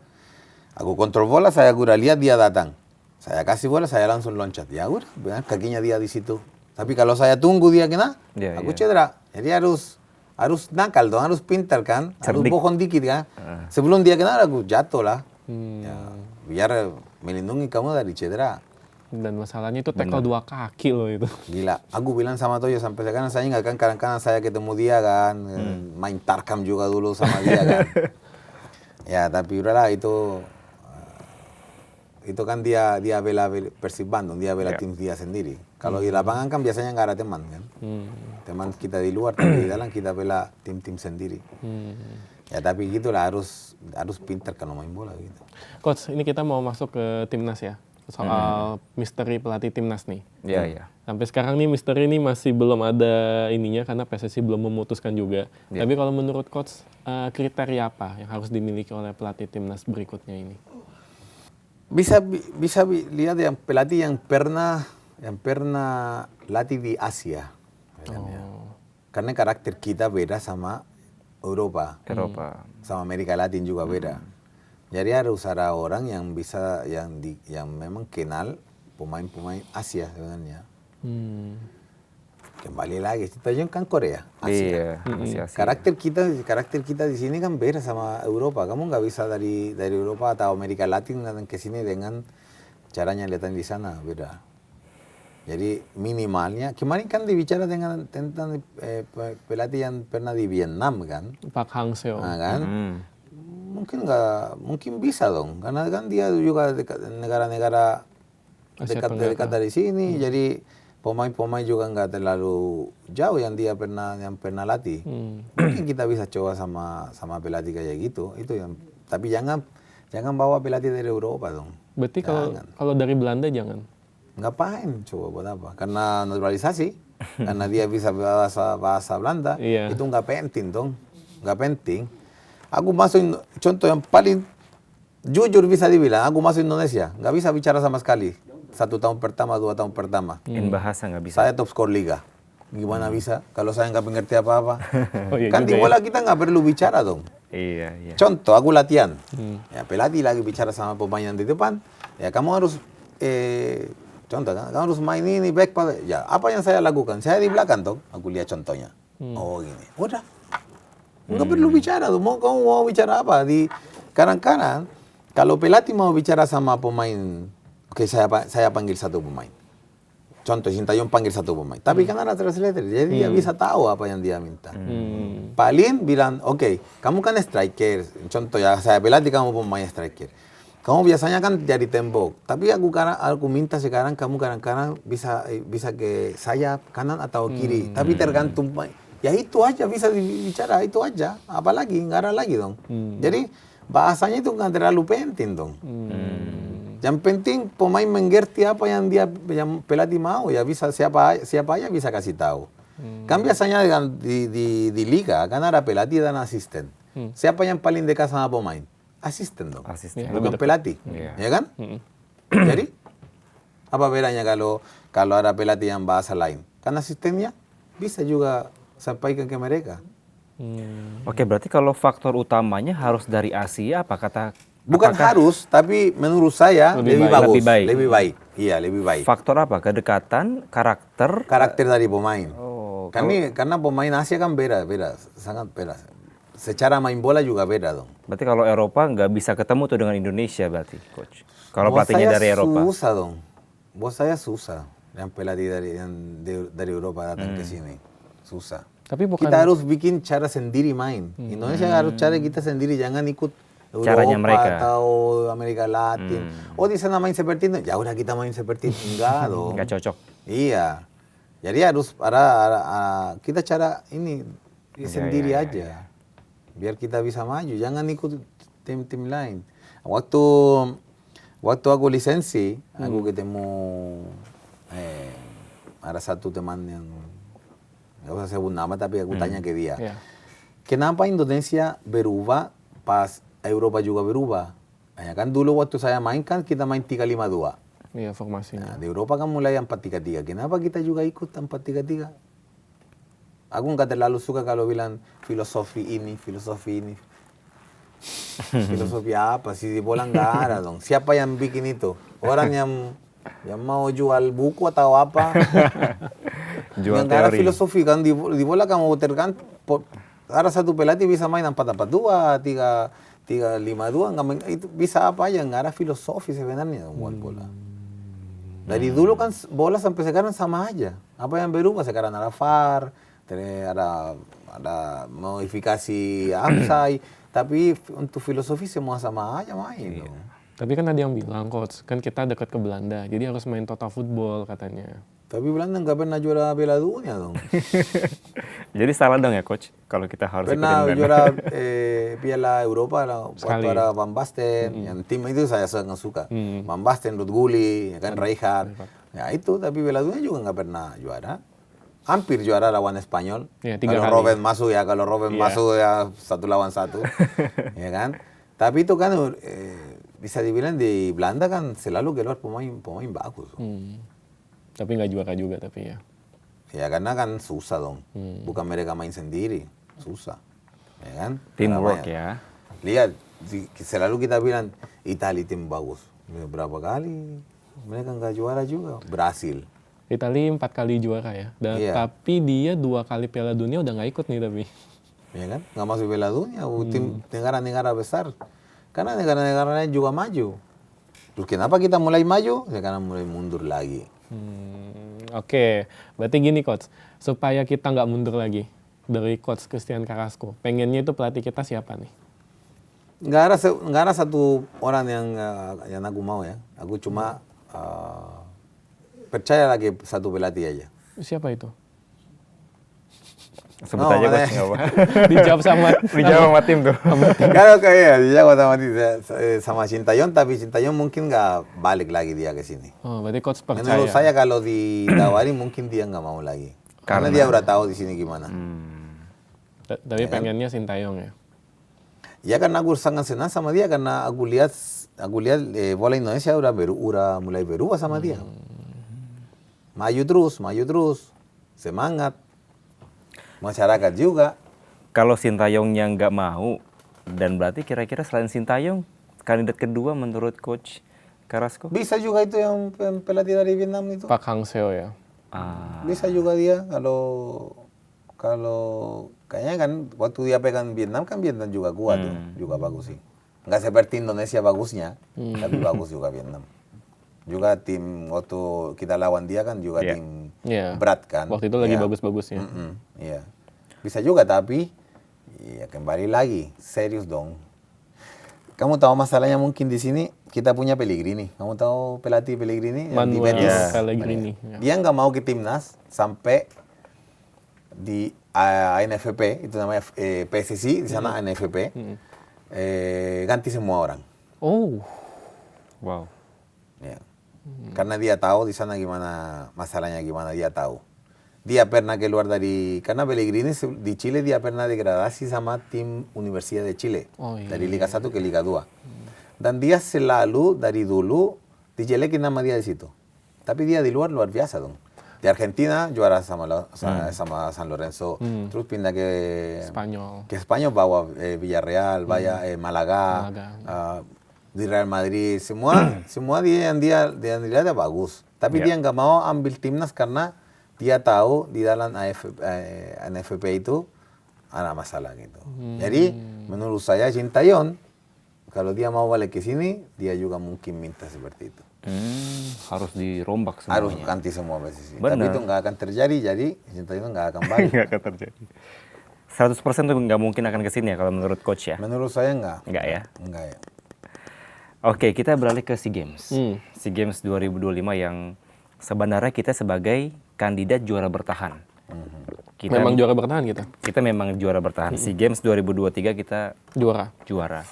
Aku kontrol bola, saya udah lihat dia datang. Saya kasih bola, saya langsung loncat. Ya udah, kakinya dia di situ. Tapi kalau saya tunggu dia kena, aku cedera. Jadi harus nakal dong, harus pintar kan. Harus bohong dikit kan. Sebelum dia kena, aku jatuh lah. Ya, biar melindungi kamu dari cedera. Dan masalahnya itu tackle 2 kaki loh itu. Gila, aku bilang sama Toyo sampai sekarang saya nggak kan kadang-kadang saya ketemu dia kan, main tarkam juga dulu sama dia kan. Ya tapi udahlah itu kan dia bela Persib Bandung, dia bela tim dia sendiri. Kalau di lapangan kan biasanya nggak ada teman kan, teman kita di luar tapi di dalam kita bela tim-tim sendiri. Ya tapi gitulah harus pintar kalau main bola gitu. Coach, ini kita mau masuk ke timnas ya. Soal misteri pelatih timnas nih. Iya, iya. Sampai sekarang nih misteri ini masih belum ada ininya karena PSSI belum memutuskan juga. Tapi kalau menurut coach, kriteria apa yang harus dimiliki oleh pelatih timnas berikutnya ini? Bisa lihat yang pelatih yang pernah latih di Asia. Karena karakter kita beda sama Eropa. Sama Amerika Latin juga beda. Jadi harus ada orang yang bisa yang memang kenal pemain-pemain Asia sebenarnya. Kembali lagi, kita kan Korea, Asia. Iya, Asia. Karakter kita di sini kan beda sama Eropa. Kamu nggak bisa dari Eropa atau Amerika Latin datang ke sini dengan caranya lihat di sana beda. Jadi minimalnya kemarin kan dibicara tentang pelatih yang pernah di Vietnam kan. Pak Hang Seo. Nah, kan. Mungkin bisa dong karena kan dia juga negara-negara dekat dari sini jadi pemain-pemain juga nggak terlalu jauh yang dia pernah latih. Mungkin kita bisa coba sama pelatih kayak gitu itu yang tapi jangan bawa pelatih dari Eropa dong. Berarti kalau dari Belanda jangan. Ngapain coba buat apa? Karena naturalisasi karena dia bisa bahasa Belanda itu nggak penting dong, nggak penting. Aku masuk, contoh yang paling jujur bisa dibilang, aku masuk Indonesia, nggak bisa bicara sama sekali. 1 tahun pertama, 2 tahun pertama. Bahasa nggak bisa. Saya top skor liga. Gimana bisa? Kalau saya nggak mengerti apa-apa. Iya Kan di bola kita nggak perlu bicara dong. Iya. Contoh, aku latihan. Ya, pelatih lagi bicara sama pemain yang di depan. Ya, kamu harus, contoh kan, kamu harus main ini, back, ya, apa yang saya lakukan? Saya di belakang toh, aku lihat contohnya. Oh gini, udah. Nggak perlu bicara tuh, kamu mau bicara apa? Di kadang-kadang kalau pelatih mau bicara sama pemain, oke saya panggil 1 pemain. Contoh Sintayong panggil 1 pemain, tapi kan ada translator, jadi dia bisa tahu apa yang dia minta. Paling bilang, oke, kamu kan striker. Contoh ya saya pelatih kamu pemain striker. Kamu biasanya kan jadi tembok, tapi aku minta sekarang kamu kadang-kadang bisa ke sayap kanan atau kiri, tapi tergantung. Ya itu aja bisa bicara, itu aja. Apalagi, nggak ada lagi dong. Jadi bahasanya itu nggak terlalu penting dong. Yang penting pemain mengerti apa yang pelatih mau, ya bisa siapa aja bisa kasih tahu. Kan biasanya di liga kan ada pelatih dan asisten. Siapa yang paling dekat sama pemain? Asisten dong. Bukan pelatih. Ya kan? Jadi apa bedanya kalau ada pelatih yang bahasa lain? Kan asistennya bisa juga sampaikan ke mereka. Oke, berarti kalau faktor utamanya harus dari Asia, Bukan harus, tapi menurut saya lebih baik. Iya, lebih baik. Faktor apa? Kedekatan, karakter? Karakter dari pemain. Karena pemain Asia kan beda, sangat beda. Secara main bola juga beda dong. Berarti kalau Eropa nggak bisa ketemu tuh dengan Indonesia berarti, coach. Kalau pelatihnya dari Eropa. Susah dong. Buat saya susah. Yang pelatih dari Eropa datang ke sini. Susah. Tapi kita harus bikin cara sendiri main. Indonesia harus cara kita sendiri, jangan ikut caranya Eropa mereka atau Amerika Latin. Oh di sana main seperti itu, ya udah kita main seperti itu. Enggak dong. Enggak cocok. Iya. Jadi harus ada kita cara ini sendiri aja. Biar kita bisa maju, jangan ikut tim-tim lain. Waktu aku lisensi, aku ketemu ada 1 teman yang nggak usah sebut nama, tapi aku tanya ke dia. Kenapa Indonesia berubah pas Eropa juga berubah? Ya kan dulu waktu saya main kan kita main 3-5-2. Iya, formasinya. Nah, di Eropa kan mulai 4-3-3. Kenapa kita juga ikut 4-3-3? Aku nggak terlalu suka kalau bilang filosofi ini. Filosofi apa? Si di bola nggak ada dong. Siapa yang bikin itu? Orang yang mau jual buku atau apa? Jual yang nggak ada teori. filosofi kan di bola kamu tergantung. Ada 1 pelatih bisa main 4-4-2, 3-5-2, itu bisa apa aja, nggak ada filosofi sebenarnya buat bola. Dari dulu kan bola sampai sekarang sama aja. Apa yang berubah sekarang ada VAR, ada modifikasi offside, tapi untuk filosofi semua sama aja main. Dong. Tapi kan ada yang bilang, Coach, kan kita dekat ke Belanda, jadi harus main total football katanya. Tapi Belanda nggak pernah juara Piala Dunia dong. Jadi salah dong ya Coach, kalau kita harus Pernah ikutin juara Piala Eropa lah, waktu Sekali. ada Van Basten, yang tim itu saya sangat suka. Van Basten, Ruud Gullit, ya kan Rijkaard. Ya itu, tapi Piala Dunia juga nggak pernah juara. Hampir juara lawan Spanyol. Ya, 3 kalau kali. Robben masuk ya, masuk ya 1 lawan 1. Ya kan? Tapi itu kan bisa dibilang di Belanda kan selalu keluar pemain bagus. Tapi nggak juara juga tapi ya. Ya karena kan susah dong. Bukan mereka main sendiri, susah. Ya kan? Teamwork Karena ya. Lihat, selalu kita bilang Italia tim bagus. Berapa kali mereka nggak juara juga. Brasil. Italia 4 kali juara ya. Iya. Tapi dia 2 kali Piala Dunia udah nggak ikut nih tapi. Ya kan? Nggak masuk Piala Dunia. Tim negara-negara besar. Karena negara-negaranya juga maju. Terus kenapa kita mulai maju? Sekarang mulai mundur lagi. Oke, berarti gini Coach, supaya kita nggak mundur lagi dari Coach Christian Carrasco, pengennya itu pelatih kita siapa nih? Nggak ada satu orang yang aku mau ya. Aku cuma percaya lagi satu pelatih aja. Siapa itu? Sebut aja Coach, nggak apa. Dijawab sama Dijawab sama tim tuh. Kalau kayak dijawab sama Sintayong, tapi Sintayong mungkin nggak balik lagi dia ke sini. Oh, berarti Coach percaya. Menurut saya kalau ditawari mungkin dia nggak mau lagi. Karena dia udah tahu di sini gimana. Tapi pengennya Sintayong ya. Ya karena aku sangat senang sama dia karena aku lihat bola Indonesia udah mulai berubah sama dia. Maju terus, semangat. Masyarakat juga. Kalau Sintayongnya nggak mau, dan berarti kira-kira selain Sintayong, kandidat kedua menurut Coach Carrasco? Bisa juga itu yang pelatih dari Vietnam itu. Pak Hang Seo ya. Bisa juga dia kalau kayaknya kan waktu dia pegang Vietnam kan Vietnam juga kuat tuh, juga bagus sih. Nggak seperti Indonesia bagusnya, tapi bagus juga Vietnam. Juga tim waktu kita lawan dia kan juga tim berat kan. Waktu itu lagi bagus-bagusnya. Iya. Bisa juga tapi ya kembali lagi serius dong. Kamu tahu masalahnya mungkin di sini kita punya Pellegrini. Kamu tahu pelatih Pellegrini? Manuel di Betis. Pellegrini. Dia nggak mau ke timnas sampai di ANFP, itu namanya PSSI, di sana ANFP, ganti semua orang. Oh. Wow. Ya. Karena dia tahu di sana gimana masalahnya, gimana dia tahu. Dia pernah keluar karena Pellegrini di Chile dia pernah degradasi sama tim Universidad de Chile. Dari Liga 1 ke Liga 2. Dan dia selalu dari dulu dijelekin nama dia di situ. Tapi dia di luar biasa dong. Di Argentina juara sama San Lorenzo. Terus pindah ke Spanyol. Ke Spanyol bawa Villarreal, Málaga. Di Real Madrid, semua dia dilihat bagus. Tapi dia nggak mau ambil timnas karena dia tahu di dalam ANFP itu ada masalah gitu. Jadi menurut saya Sintayong kalau dia mau balik ke sini dia juga mungkin minta seperti itu. Harus dirombak semuanya. Harus ganti semua posisi. Tapi itu nggak akan terjadi. Jadi Sintayong nggak akan balik. Nggak akan terjadi. 100% tuh nggak mungkin akan ke sini ya kalau menurut coach ya. Menurut saya nggak. Nggak ya. Nggak ya. Oke, kita beralih ke SEA Games. SEA Games 2025 yang sebenarnya kita sebagai kandidat juara bertahan. Kita Memang juara bertahan kita. Kita memang juara bertahan. SEA Games 2023 kita juara.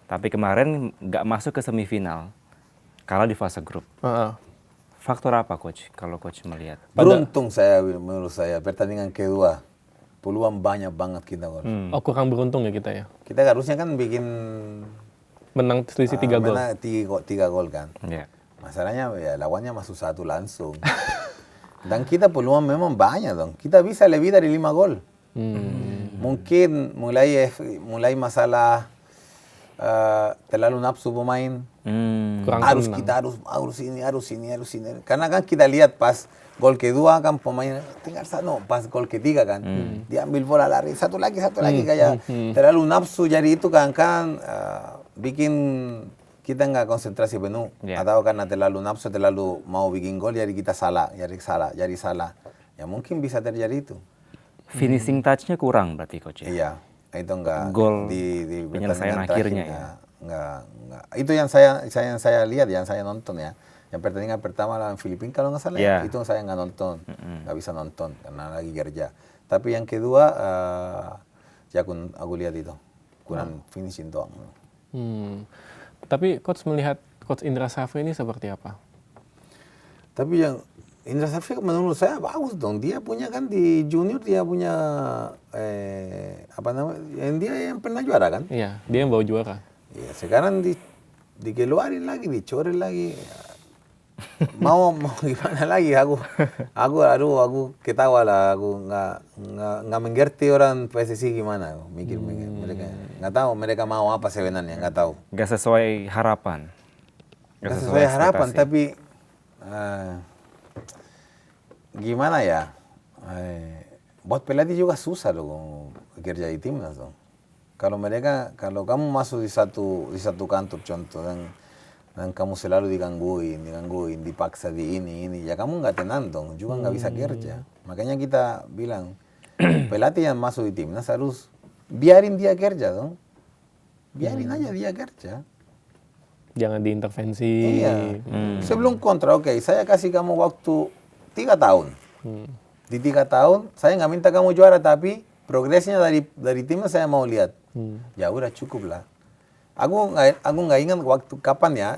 Tapi kemarin nggak masuk ke semifinal. Kalah di fase grup. Faktor apa coach kalau coach melihat? Beruntung menurut saya pertandingan kedua. Peluang banyak banget kita gol. Kurang beruntung ya kita ya. Kita harusnya kan bikin menang selisih 3 gol. Menang 3 gol kan. Yeah. Masalahnya ya lawannya masuk 1 langsung. Dan kita peluang memang banyak dong. Kita bisa lebih dari 5 gol. Mungkin mulai masalah terlalu nafsu pemain. Harus ini. Karena kan kita lihat pas gol kedua kan pemain tinggal pas gol ketiga kan. Dia ambil bola lari satu lagi kayak terlalu nafsu, jadi itu kan bikin kita nggak konsentrasi penuh, atau karena terlalu nafsu, terlalu mau bikin gol, jadi kita salah. Ya mungkin bisa terjadi itu. Finishing touch-nya kurang berarti coach ya? Iya, itu enggak Gol di penyelesaian pertandingan akhirnya terakhir, ya? Enggak. Itu yang saya lihat, yang saya nonton ya. Yang pertandingan pertama lawan Filipina kalau nggak salah, itu saya nggak nonton, nggak bisa nonton karena lagi kerja. Tapi yang kedua, ya aku lihat itu kurang finishing doang. Tapi coach melihat coach Indra Safri ini seperti apa? Tapi yang Indra Safri menurut saya bagus dong. Dia punya kan di junior dia punya apa namanya? Yang pernah juara kan? Iya, dia yang bawa juara. Iya, sekarang dikeluarin lagi, dicoret lagi. mau gimana lagi? Aku ketawa lah. Aku nggak mengerti orang PSSI gimana. Mikir mereka nggak tahu mereka mau apa sebenarnya, nggak tahu. Nggak sesuai harapan. Nggak sesuai harapan, tapi gimana ya? Buat pelatih juga susah loh kerja di timnas dong. Kalau kamu masuk di satu kantor contoh dan kamu selalu digangguin, dipaksa di ini, ya kamu nggak tenang dong, juga nggak bisa kerja. Makanya kita bilang pelatih yang masuk di timnas harus biarin dia kerja dong, biarin aja dia kerja. Jangan diintervensi. Iya. Sebelum kontrak, oke, saya kasih kamu waktu 3 tahun. Di 3 tahun saya nggak minta kamu juara, tapi progresnya dari timnas saya mau lihat. Ya udah cukup lah. Aku nggak ingat waktu kapan ya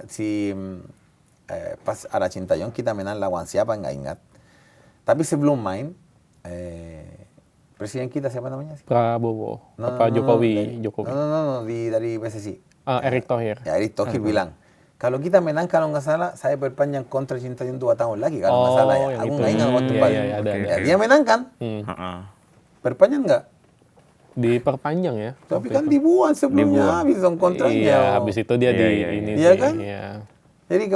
pas ada Sintayong kita menang lawan siapa nggak ingat. Tapi sebelum main presiden kita siapa namanya? Prabowo. Jokowi? No, dari PSSI. Erick Thohir. Ya Erick Thohir bilang kalau kita menang kalau nggak salah saya perpanjang kontrak Sintayong 2 tahun lagi kalau nggak salah ya. Aku nggak ingat waktu pas. Ya, dia menang kan? Perpanjang nggak? Diperpanjang ya. Tapi kan dibuang sebelumnya habis dong kontraknya. Iya, habis itu dia ini iya sih. Kan? Iya. Jadi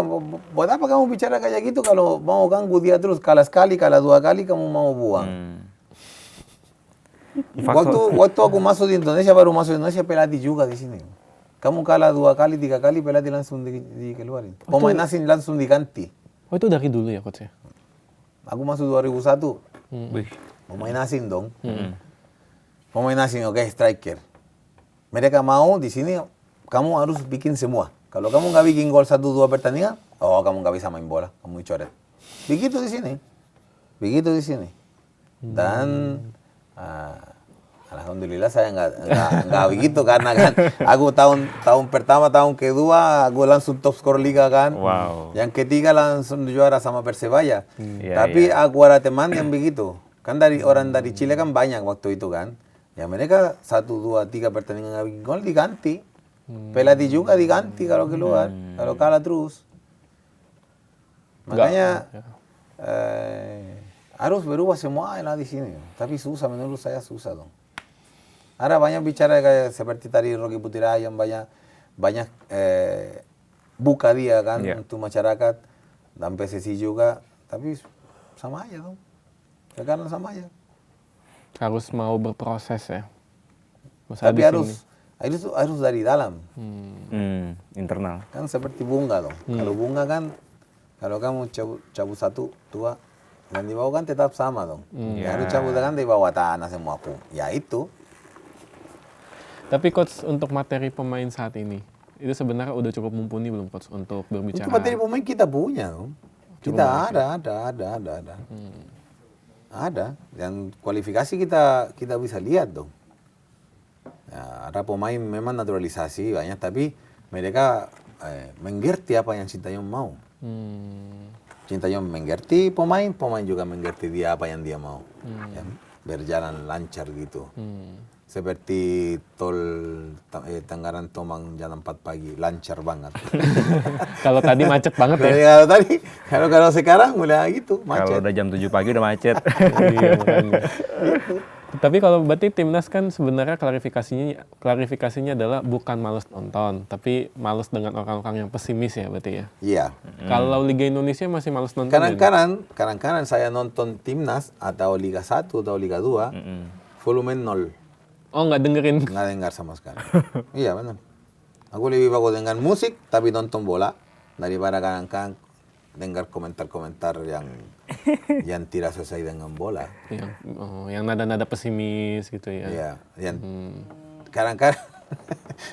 buat apa kamu bicara kayak gitu kalau mau ganggu dia terus, kalah sekali, kalah 2 kali kamu mau buang. Waktu aku masuk di Indonesia, baru masuk Indonesia pelatih juga di sini. Kamu kalah 2 kali, 3 kali pelatih langsung dikeluarin. Pemain asing langsung diganti. Oh itu dari dulu ya coach ya? Aku masuk 2001. Pemain asing dong. Pemain asing, oke, striker. Mereka mau di sini kamu harus bikin semua. Kalau kamu nggak bikin gol 1-2 pertandingan, kamu nggak bisa main bola, kamu dicoret. Begitu di sini. Dan alhamdulillah saya nggak begitu karena kan aku tahun pertama, tahun kedua aku langsung top skor liga kan. Wow. Yang ketiga langsung juara sama Persebaya. Tapi aku ada teman yang begitu. Kan orang dari Chile kan banyak waktu itu kan. Ya mereka 1, 2, 3 pertandingan nggak bikin gol diganti. Pelatih juga diganti kalau keluar, kalau kalah terus. Makanya harus berubah semua di sini. Tapi susah, menurut saya susah dong. Ada banyak bicara kayak seperti tadi Rocky Putira yang banyak buka dia kan untuk masyarakat dan PSSI juga. Tapi sama aja dong. Sekarang sama aja. Harus mau berproses ya. Tapi harus dari dalam. Internal. Kan seperti bunga dong. Kalau bunga kan, kalau kamu cabut 1, 2, dan di bawah kan tetap sama dong. Harus cabut kan di bawah tanah semua pun. Ya itu. Tapi coach untuk materi pemain saat ini, itu sebenarnya udah cukup mumpuni belum coach untuk berbicara? Untuk materi pemain kita punya dong. Kita ada. Ada, dan kualifikasi kita bisa lihat dong. Ya, ada pemain memang naturalisasi banyak, tapi mereka mengerti apa yang Sintayong mau. Sintayong mengerti pemain juga mengerti dia apa yang dia mau. Ya, berjalan lancar gitu. Seperti tol Tangerang Tomang jam 4 pagi, lancar banget. Kalau tadi macet banget ya? Kalau sekarang mulai gitu, macet. Kalau udah jam 7 pagi udah macet. Iya, makanya. Tapi kalau berarti timnas kan sebenarnya klarifikasinya adalah bukan malas nonton, tapi malas dengan orang-orang yang pesimis ya berarti ya? Iya. Kalau Liga Indonesia masih malas nonton? Kadang-kadang saya nonton timnas atau Liga 1 atau Liga 2, volume 0. Oh nggak dengerin? Nggak dengar sama sekali. Iya benar. Aku lebih bagus dengan musik tapi nonton bola daripada kadang-kadang dengar komentar-komentar yang tidak sesuai dengan bola. Yang nada-nada pesimis gitu ya. Iya, yang kadang-kadang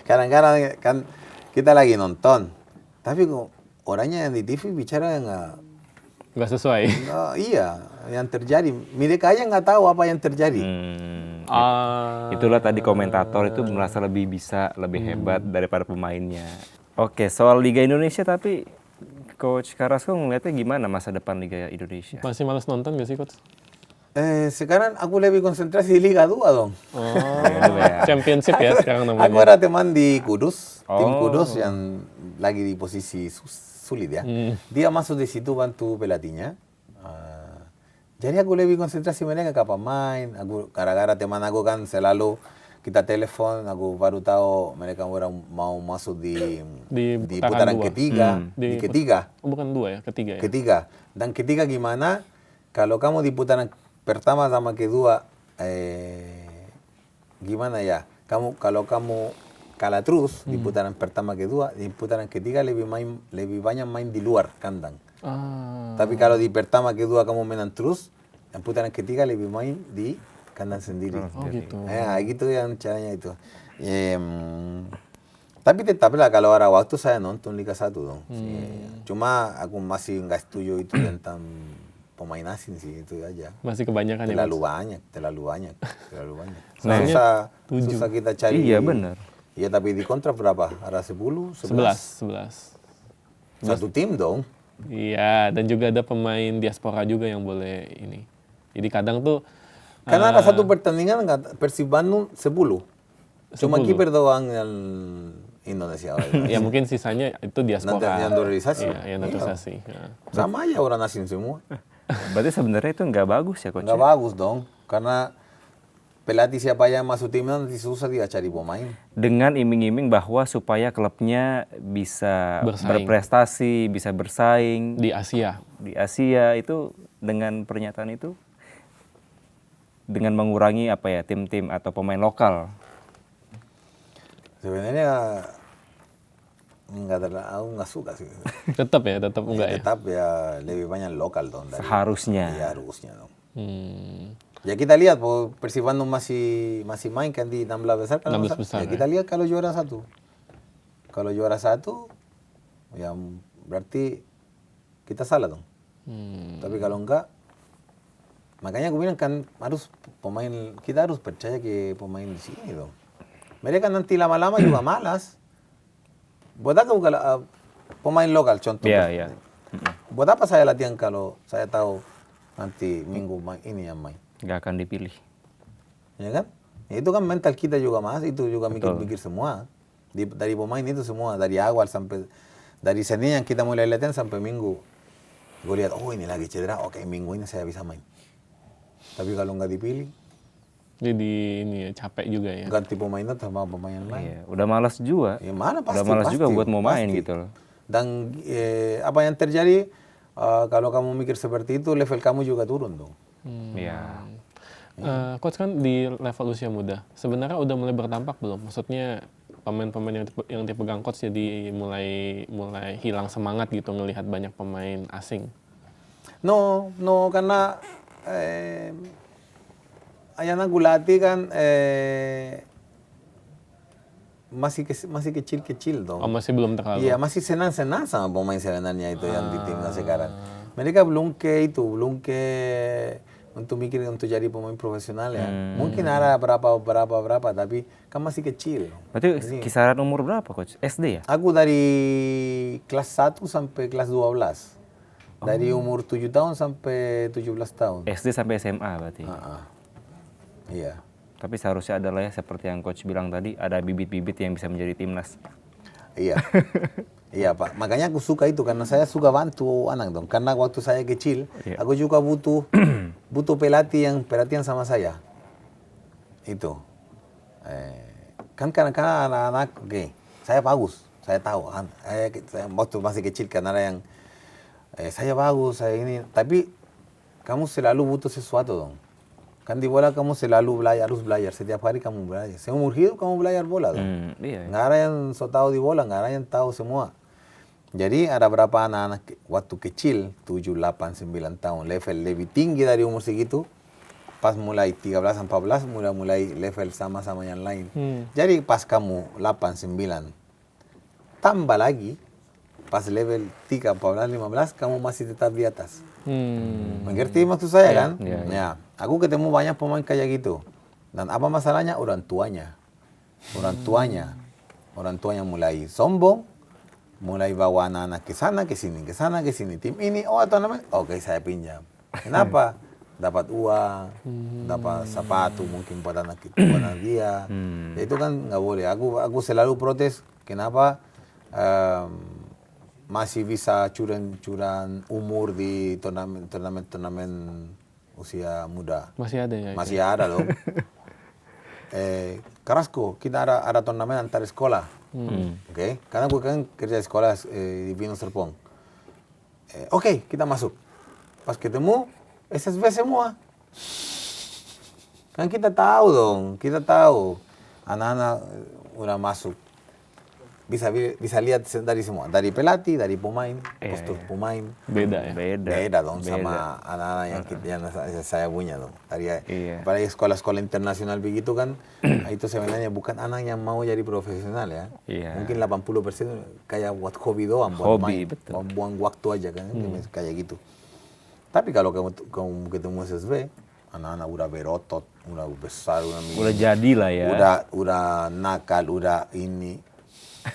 kadang-kadang kan kita lagi nonton, tapi kok orangnya yang di TV bicara Nggak sesuai. iya, yang terjadi. Mereka aja nggak tahu apa yang terjadi. Itulah tadi komentator itu merasa lebih hebat daripada pemainnya. Oke, soal Liga Indonesia tapi Coach Carrasco ngeliatnya gimana masa depan Liga Indonesia? Masih males nonton nggak sih, Coach? Sekarang aku lebih konsentrasi di Liga 2 dong. Championship ya sekarang namanya. Aku ada teman di Kudus, tim Kudus yang lagi di posisi sulit ya. Dia masuk di situ bantu pelatihnya. Jadi aku lebih konsentrasi mereka ke pemain. Aku gara-gara teman aku kan selalu kita telepon, aku baru tahu mereka mau masuk di putaran ketiga. Di ketiga. Bukan 2 ya, ketiga ya. Ketiga. Dan ketiga gimana? Kalau kamu di putaran pertama sama kedua, gimana ya? Kalau kamu kalah terus di putaran pertama kedua, di putaran ketiga lebih banyak main di luar kandang. Tapi kalau di pertama kedua kamu menang terus, yang putaran ketiga lebih main di kandang sendiri. Gitu. Gitu yang caranya itu. Tapi tetaplah kalau ada waktu saya nonton Liga 1 dong. Cuma aku masih nggak setuju itu tentang pemain asing sih, itu aja. Masih kebanyakan terlalu banyak. Susah kita cari. Iya benar. Iya tapi di kontrak berapa? Ada 10, 11. Satu tim dong. Iya, dan juga ada pemain diaspora juga yang boleh ini. Jadi kadang tuh karena ada satu pertandingan Persib Bandung 10. Cuma kiper doang yang Indonesia. Ya mungkin sisanya itu diaspora. Yang naturalisasi. Iya, yang naturalisasi. Ya. Sama aja orang asing semua. Berarti sebenarnya itu nggak bagus ya, Coach? Nggak bagus dong. Karena pelatih siapa yang masuk tim nanti susah dia cari pemain. Dengan iming-iming bahwa supaya klubnya bisa berprestasi, bisa bersaing di Asia. Di Asia itu dengan pernyataan itu dengan mengurangi tim-tim atau pemain lokal. Sebenarnya nggak suka sih. Tetap enggak ya. Tetap ya lebih banyak lokal dong. Seharusnya. Iya harusnya dong. Ya kita lihat Persib Bandung masih main kan di 16 besar kan. 16 besar. Ya kita lihat kalau juara 1. Kalau juara 1 ya berarti kita salah dong. Tapi kalau enggak, makanya aku bilang kan kita harus percaya ke pemain di sini dong. Mereka nanti lama-lama juga malas. Buat apa kalau pemain lokal contoh? Iya. Buat apa saya latihan kalau saya tahu nanti minggu ini yang main? Nggak akan dipilih. Ya kan? Ya, itu kan mental kita juga mas, itu juga mikir-mikir semua. Dari pemain itu semua, dari awal sampai dari Senin yang kita mulai latihan sampai Minggu. Gue lihat, ini lagi cedera, oke Minggu ini saya bisa main. Tapi kalau nggak dipilih, jadi ini ya capek juga ya. ganti pemain itu sama pemain lain. Iya, udah malas juga. Ya mana pasti. Udah malas juga buat mau main pasti. gitu loh. Dan apa yang terjadi kalau kamu mikir seperti itu, level kamu juga turun dong. Iya. Coach kan di level usia muda, sebenarnya udah mulai berdampak belum? Maksudnya pemain-pemain yang dipegang coach jadi mulai hilang semangat gitu ngelihat banyak pemain asing. No, karena Ayana Gulati kan masih kecil-kecil dong. Masih belum terlalu. Iya, masih senang-senang sama pemain sebenarnya itu yang di timnas sekarang. Mereka belum ke untuk mikir untuk jadi pemain profesional ya. Mungkin ada berapa tapi kan masih kecil. Berarti kisaran umur berapa Coach? SD ya? Aku dari kelas 1 sampai kelas 12. Dari umur 7 tahun sampai 17 tahun. SD sampai SMA berarti? Iya. Tapi seharusnya adalah ya seperti yang Coach bilang tadi, ada bibit-bibit yang bisa menjadi timnas. Iya. Iya Pak, makanya aku suka itu karena saya suka bantu anak dong. Karena waktu saya kecil, aku juga butuh pelatih yang perhatian sama saya. Itu. Kan kadang-kadang anak-anak, saya bagus, saya tahu. Saya waktu masih kecil kan ada yang saya bagus, saya ini. Tapi kamu selalu butuh sesuatu dong. Kan di bola kamu selalu belajar, harus belajar. Setiap hari kamu belajar. Seumur hidup kamu belajar bola dong. Iya. Nggak ada yang so tahu di bola, nggak ada yang tahu semua. Jadi ada berapa anak-anak waktu kecil, 7, 8, 9 tahun, level lebih tinggi dari umur segitu. Pas mulai 13, 14, mulai level sama-sama yang lain. Jadi pas kamu 8, 9, tambah lagi, pas level 3, 14, 15, kamu masih tetap di atas. Mengerti maksud saya kan? Ya, aku ketemu banyak pemain kayak gitu. Dan apa masalahnya? Orang tuanya mulai sombong, mulai bawa anak-anak ke sana, ke sini, tim ini, atau namanya, oke, saya pinjam. Kenapa? Dapat uang, dapat sepatu mungkin buat anak dia. Ya, itu kan nggak boleh. Aku selalu protes. Kenapa masih bisa curang umur di turnamen usia muda? Masih ada ya? Masih ada dong. Carrasco, kita ada turnamen antar sekolah. Oke, karena aku kan kerja di sekolah di Pinus Serpong. Oke, kita masuk. Pas ketemu, SSB semua. Kan kita tahu dong, anak-anak udah masuk. Bisa lihat dari semua, dari pelatih, dari pemain, postur pemain. Beda ya? Beda dong sama anak-anak yang saya punya dong. Apalagi sekolah-sekolah internasional begitu kan, itu sebenarnya bukan anak yang mau jadi profesional ya. Mungkin 80% kayak buat hobi doang, buat main, buang waktu aja kan, kayak gitu. Tapi kalau kamu ketemu SSB, anak-anak udah berotot, udah besar, udah jadi lah ya. Udah nakal, udah ini.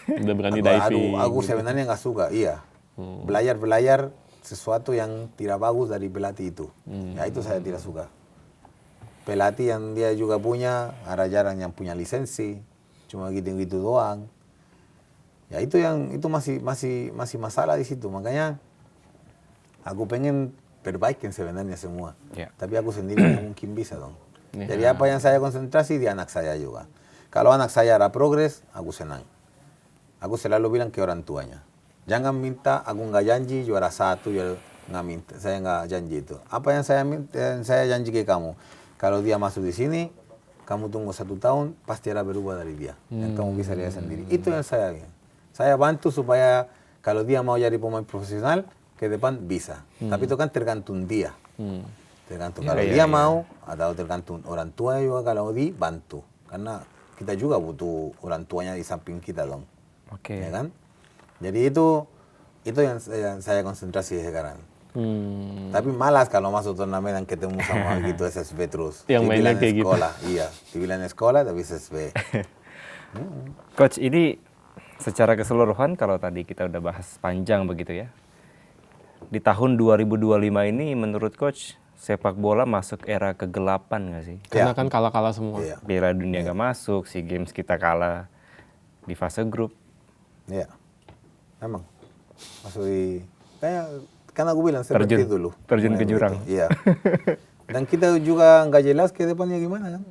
Udah berani diving. Aku sebenarnya nggak suka, iya. Belajar sesuatu yang tidak bagus dari pelatih itu. Ya itu saya tidak suka. Pelatih yang dia juga punya, ada jarang yang punya lisensi, cuma gitu-gitu doang. Ya itu masih masalah di situ. Makanya aku pengen perbaikin sebenarnya semua. Tapi aku sendiri nggak mungkin bisa dong. Jadi apa yang saya konsentrasi di anak saya juga. Kalau anak saya ada progres, aku senang. Aku selalu bilang ke orang tuanya, jangan minta, aku nggak janji juara 1, nggak minta, saya nggak janji itu. Apa yang saya janji ke kamu, kalau dia masuk di sini, kamu tunggu 1 tahun, pasti ada berubah dari dia. Dan kamu bisa lihat sendiri. Itu yang saya bantu supaya kalau dia mau jadi pemain profesional, ke depan bisa. Tapi itu kan tergantung dia. Tergantung kalau dia mau, atau tergantung orang tua juga kalau dibantu. Karena kita juga butuh orang tuanya di samping kita dong. Ya kan? Jadi itu yang saya konsentrasi sekarang. Tapi malas kalau masuk turnamen yang ketemu sama gitu SSB terus. Yang mainnya kayak gitu. Iya, dibilang sekolah tapi SSB. Coach, ini secara keseluruhan kalau tadi kita udah bahas panjang begitu ya. Di tahun 2025 ini menurut Coach, sepak bola masuk era kegelapan nggak sih? Karena kan kalah-kalah semua. Piala Dunia nggak masuk, SEA Games kita kalah di fase grup. Iya, memang masuk di kan aku bilang seperti dulu. Terjun ke jurang. Iya. Dan kita juga nggak jelas ke depannya gimana kan?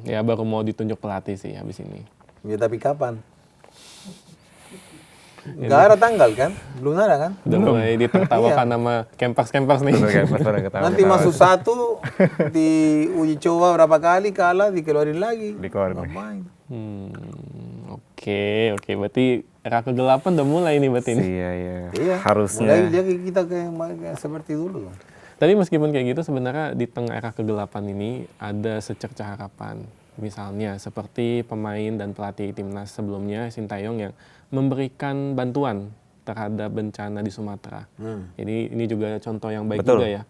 Ya baru mau ditunjuk pelatih sih habis ini. Ya tapi kapan? Nggak ada tanggal kan? Belum ada kan? Udah mulai ditertawakan sama Kempers nih. Nanti masuk 1, di uji coba berapa kali, kalah, dikeluarin lagi. Dikeluarin. Oke, berarti era kegelapan udah mulai nih berarti ini. Iya. Harusnya. Mulai dia kita kayak seperti dulu. Tapi meskipun kayak gitu sebenarnya di tengah era kegelapan ini ada secercah harapan. Misalnya seperti pemain dan pelatih timnas sebelumnya Sintayong yang memberikan bantuan terhadap bencana di Sumatera. Jadi ini juga contoh yang baik juga ya.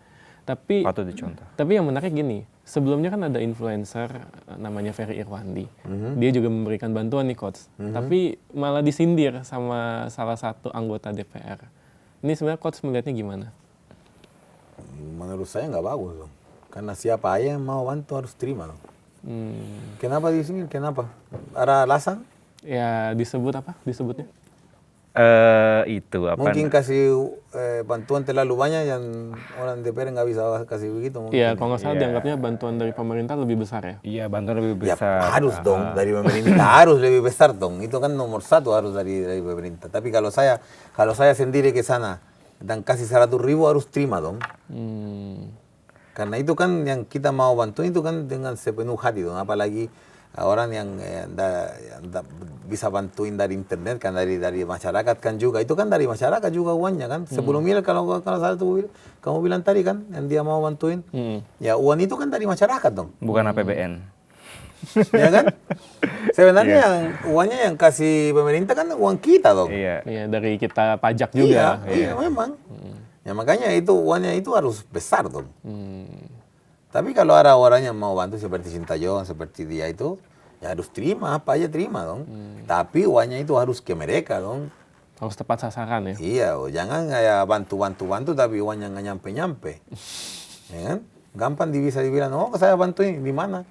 Tapi patut dicontoh. Tapi yang menarik gini, sebelumnya kan ada influencer namanya Ferry Irwandi. Dia juga memberikan bantuan nih Coach. Tapi malah disindir sama salah satu anggota DPR. Ini sebenarnya Coach melihatnya gimana? Menurut saya nggak bagus dong. Karena siapa aja yang mau bantu harus terima dong. Kenapa di sini? Kenapa? Ada alasan? Ya disebut apa? Disebutnya? Itu apa? Mungkin kasih bantuan terlalu banyak yang orang DPR nggak bisa kasih begitu. Iya, kalau nggak salah dianggapnya bantuan dari pemerintah lebih besar ya? Iya, bantuan lebih besar. Ya, harus dong dari pemerintah harus lebih besar dong. Itu kan nomor 1 harus dari pemerintah. Tapi kalau saya sendiri ke sana dan kasih 100.000 harus terima dong. Karena itu kan yang kita mau bantu itu kan dengan sepenuh hati dong. Apalagi orang yang bisa bantuin dari internet kan dari masyarakat kan juga. Itu kan dari masyarakat juga uangnya kan. 10 miliar kalau satu kamu bilang tadi kan yang dia mau bantuin. Ya uang itu kan dari masyarakat dong. Bukan APBN. Ya kan? Sebenarnya yang uangnya yang kasih pemerintah kan uang kita dong. Iya. Iya, dari kita pajak juga. Iya, memang. Ya makanya itu uangnya itu harus besar dong. Tapi kalau ada orang yang mau bantu seperti Sintayong, seperti dia itu, ya harus terima, apa aja terima dong. Tapi uangnya itu harus ke mereka dong. Harus tepat sasaran ya. Iya, jangan kayak bantu tapi uangnya nggak nyampe. Ya kan? Gampang bisa dibilang, oh saya bantuin, di mana?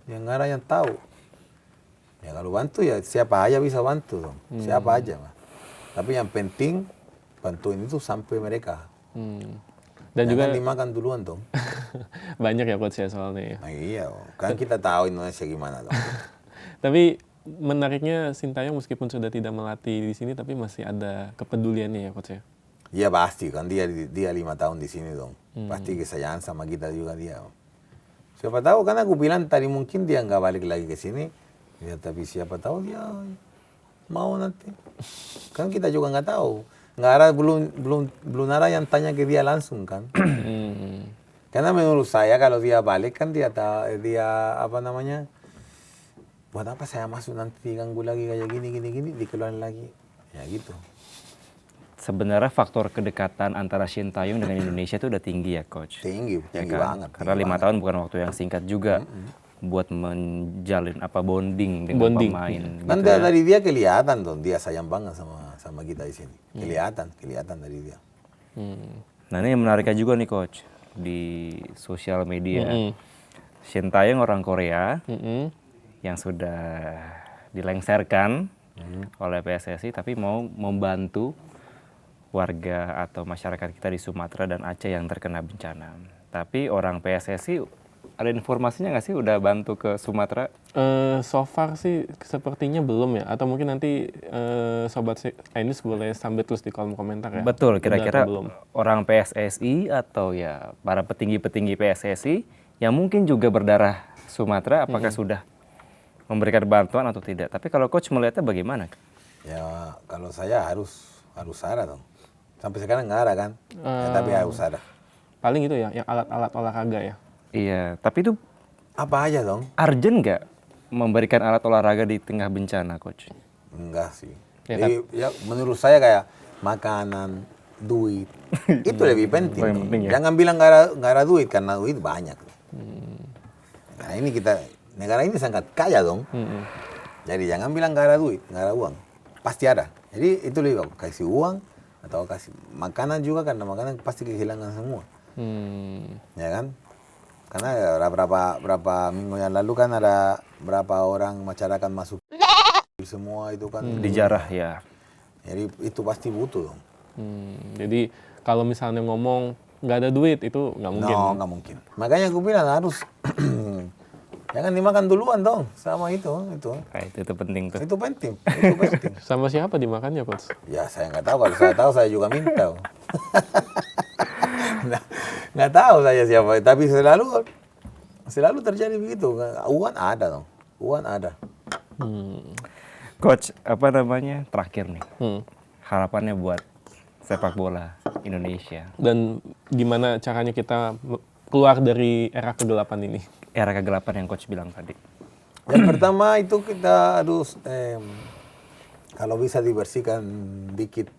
Yang nggak ada yang tahu. Ya kalau bantu ya siapa aja bisa bantu dong. Siapa aja. Tapi yang penting bantuin itu sampai mereka. Dan jangan juga dimakan duluan dong. banyak ya coach ya soalnya ya. Nah, iya, kan kita tahu Indonesia gimana dong. Tapi menariknya Sintayong meskipun sudah tidak melatih di sini tapi masih ada kepeduliannya ya coach ya. Iya pasti kan dia 5 tahun di sini dong. Pasti kesayangan sama kita juga dia. Siapa tahu kan aku bilang tadi mungkin dia nggak balik lagi ke sini. Ya tapi siapa tahu dia mau nanti. Kan kita juga nggak tahu. Nggak ada belum ada yang tanya ke dia langsung kan. Karena menurut saya kalau dia balik kan dia apa namanya? Buat apa saya masuk nanti diganggu lagi kayak gini dikeluarin lagi. Ya gitu. Sebenarnya faktor kedekatan antara Sintayong dengan Indonesia itu udah tinggi ya coach. Tinggi Ya kan? banget. Karena 5 tahun bukan waktu yang singkat juga buat menjalin bonding dengan pemain. Kan gitu ya. dari dia kelihatan dong, dia sayang banget sama kita di sini. Kelihatan dari dia. Nah ini yang menariknya juga nih coach di sosial media. Sintayong orang Korea yang sudah dilengsarkan oleh PSSI tapi mau membantu warga atau masyarakat kita di Sumatera dan Aceh yang terkena bencana. Tapi orang PSSI ada informasinya nggak sih udah bantu ke Sumatera? So far sih sepertinya belum ya. Atau mungkin nanti Sobat Ainus boleh sambil tulis di kolom komentar ya. Betul, kira-kira belum. orang PSSI atau ya para petinggi-petinggi PSSI yang mungkin juga berdarah Sumatera apakah sudah memberikan bantuan atau tidak? Tapi kalau coach melihatnya bagaimana? Ya kalau saya harus ada dong. Sampai sekarang nggak ada kan. Ya, tapi harus ada. Paling itu ya, yang alat-alat olahraga ya. Iya, tapi itu Apa aja dong? urgent nggak memberikan alat olahraga di tengah bencana, coach? Enggak sih. Ya, Jadi ya, menurut saya kayak makanan, duit itu lebih penting. Paling dong. penting ya? Jangan bilang nggak ada duit karena duit banyak. Nah ini negara ini sangat kaya dong. Jadi jangan bilang nggak ada duit, nggak ada uang. Pasti ada. Jadi itu lebih bagus kasih uang atau kasih makanan juga karena makanan pasti kehilangan semua. Ya kan? Karena ya, berapa minggu yang lalu kan ada berapa orang masyarakat masuk semua itu kan. Dijarah ya. Jadi itu pasti butuh dong. Jadi kalau misalnya ngomong nggak ada duit itu nggak mungkin. No, nggak mungkin. Makanya aku bilang harus jangan dimakan duluan dong sama itu. Nah, itu penting tuh. Itu penting. Itu penting. Sama siapa dimakannya coach? Ya saya nggak tahu. Kalau saya tahu saya juga minta. Nggak tahu saya siapa. Tapi selalu terjadi begitu. Uang ada dong. Uang ada. Coach, apa namanya? Terakhir nih. Harapannya buat sepak bola Indonesia. Dan gimana caranya kita keluar dari era kegelapan ini? Era kegelapan yang coach bilang tadi. Yang pertama itu kita harus kalau bisa dibersihkan dikit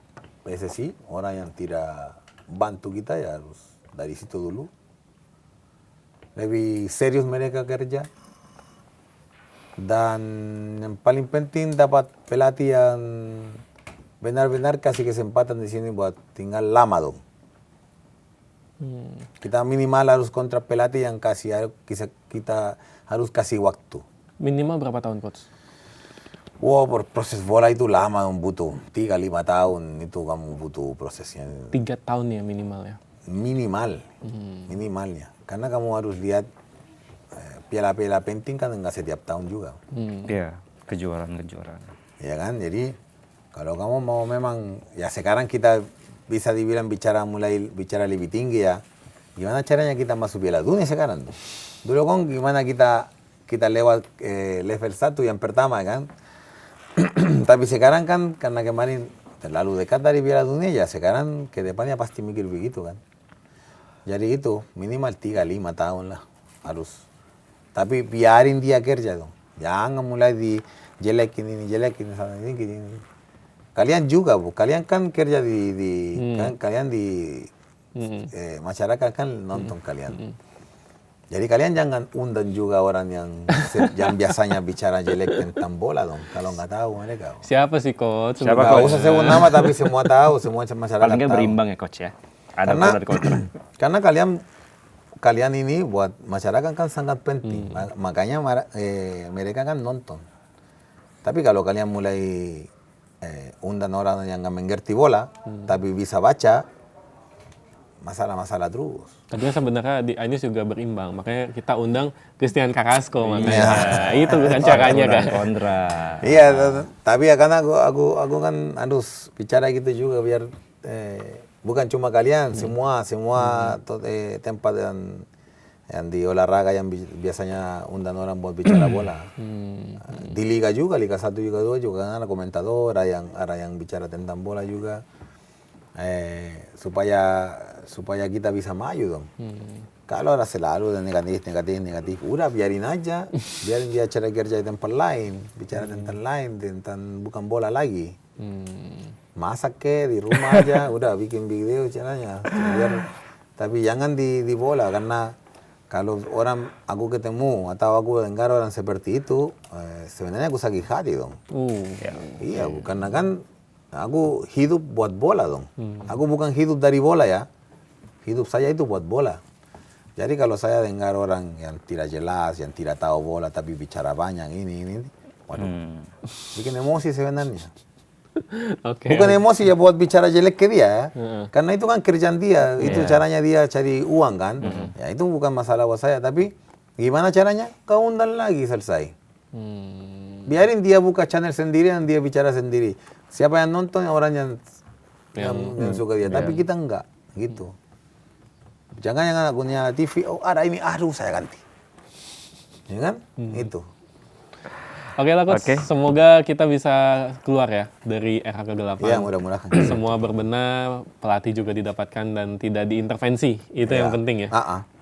PSSI, orang yang tidak bantu kita ya harus dari situ dulu. Lebih serius mereka kerja. Dan yang paling penting dapat pelatih yang benar-benar kasih kesempatan di sini buat tinggal lama dong. Kita minimal harus kontrak pelatih yang kita harus kasih waktu. Minimal berapa tahun coach? Wow, proses bola itu lama butuh 3-5 tahun itu kamu butuh prosesnya. 3 tahun ya minimal ya? Minimalnya. Karena kamu harus lihat piala-piala penting kan nggak setiap tahun juga. Iya, kejuaraan. Ya kan, jadi kalau kamu mau memang ya sekarang kita bisa dibilang bicara lebih tinggi ya. gimana caranya kita masuk Piala Dunia sekarang tuh. Dulu kan gimana kita lewat level 1 yang pertama kan. Tapi sekarang kan karena kemarin terlalu dekat dari Piala Dunia ya sekarang ke depannya pasti mikir begitu kan. Jadi itu minimal 3-5 tahun lah harus. Tapi biarin dia kerja dong. Jangan mulai jelekin ini sana ini. Kalian juga bu, kalian kan kerja kan kalian di masyarakat kan nonton kalian. Jadi kalian jangan undang juga orang yang biasanya bicara jelek tentang bola dong. Kalau nggak tahu mereka. Siapa sih coach? Siapa Nggak usah sebut nama tapi semua tahu, semua masyarakat Paling nggak tahu. berimbang ya coach ya. Ada pro dan kontra. Karena kalian ini buat masyarakat kan sangat penting. Makanya mereka kan nonton. Tapi kalau kalian mulai undang orang yang nggak mengerti bola, tapi bisa baca, masalah-masalah terus. Tapi sebenarnya di Anies juga berimbang, makanya kita undang Christian Carrasco makanya. Itu kan caranya kan. Kontra. Iya, tapi ya karena aku kan harus bicara gitu juga biar bukan cuma kalian, semua tempat yang di olahraga yang biasanya undang orang buat bicara bola. Di liga juga, Liga 1 juga 2 juga kan ada komentador, ada yang bicara tentang bola juga. Supaya kita bisa maju dong. Kalau ada selalu negatif, udah biarin aja, biarin dia cara kerja di tempat lain, bicara tentang lain, tentang bukan bola lagi. Masak di rumah aja, udah bikin video caranya. Tapi jangan di bola karena kalau aku ketemu atau aku dengar orang seperti itu, sebenarnya aku sakit hati dong. Iya, karena kan aku hidup buat bola dong. Aku bukan hidup dari bola ya. Hidup saya itu buat bola. Jadi kalau saya dengar orang yang tidak jelas, yang tidak tahu bola tapi bicara banyak ini, waduh, bikin emosi sebenarnya. Bukan emosi ya buat bicara jelek ke dia, karena itu kan kerjaan dia, itu caranya dia cari uang kan. Ya itu bukan masalah buat saya, tapi gimana caranya? Kau undang lagi selesai. Biarin dia buka channel sendiri dan dia bicara sendiri. Siapa yang nonton orang yang suka dia, tapi kita enggak gitu. Jangan yang punya TV, ada ini, aduh saya ganti. Ya kan? Itu. Oke lah coach, semoga kita bisa keluar ya dari era kegelapan. Ya mudah-mudahan. Semua berbenah, pelatih juga didapatkan dan tidak diintervensi. Itu yang penting ya.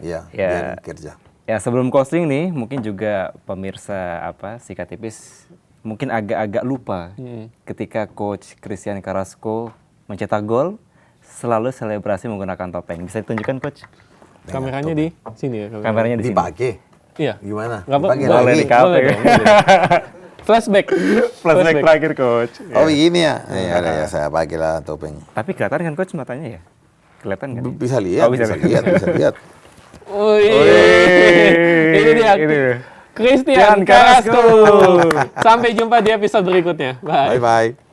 Iya, biar kerja. Ya sebelum closing nih, mungkin juga pemirsa Sikat Tipis mungkin agak-agak lupa ketika coach Christian Carrasco mencetak gol, selalu selebrasi menggunakan topeng. Bisa ditunjukkan coach? Kameranya di sini ya. Kameranya di sini. Dipakai. Iya. Gimana? Boleh di kafe. Flashback terakhir coach. Oh begini ya? Ya saya pakai lah topeng. Tapi kelihatan kan coach matanya ya? Kelihatan kan? Bisa lihat, bisa lihat. Oh iya. Ini dia. Christian Carrasco. Sampai jumpa di episode berikutnya. Bye. Bye.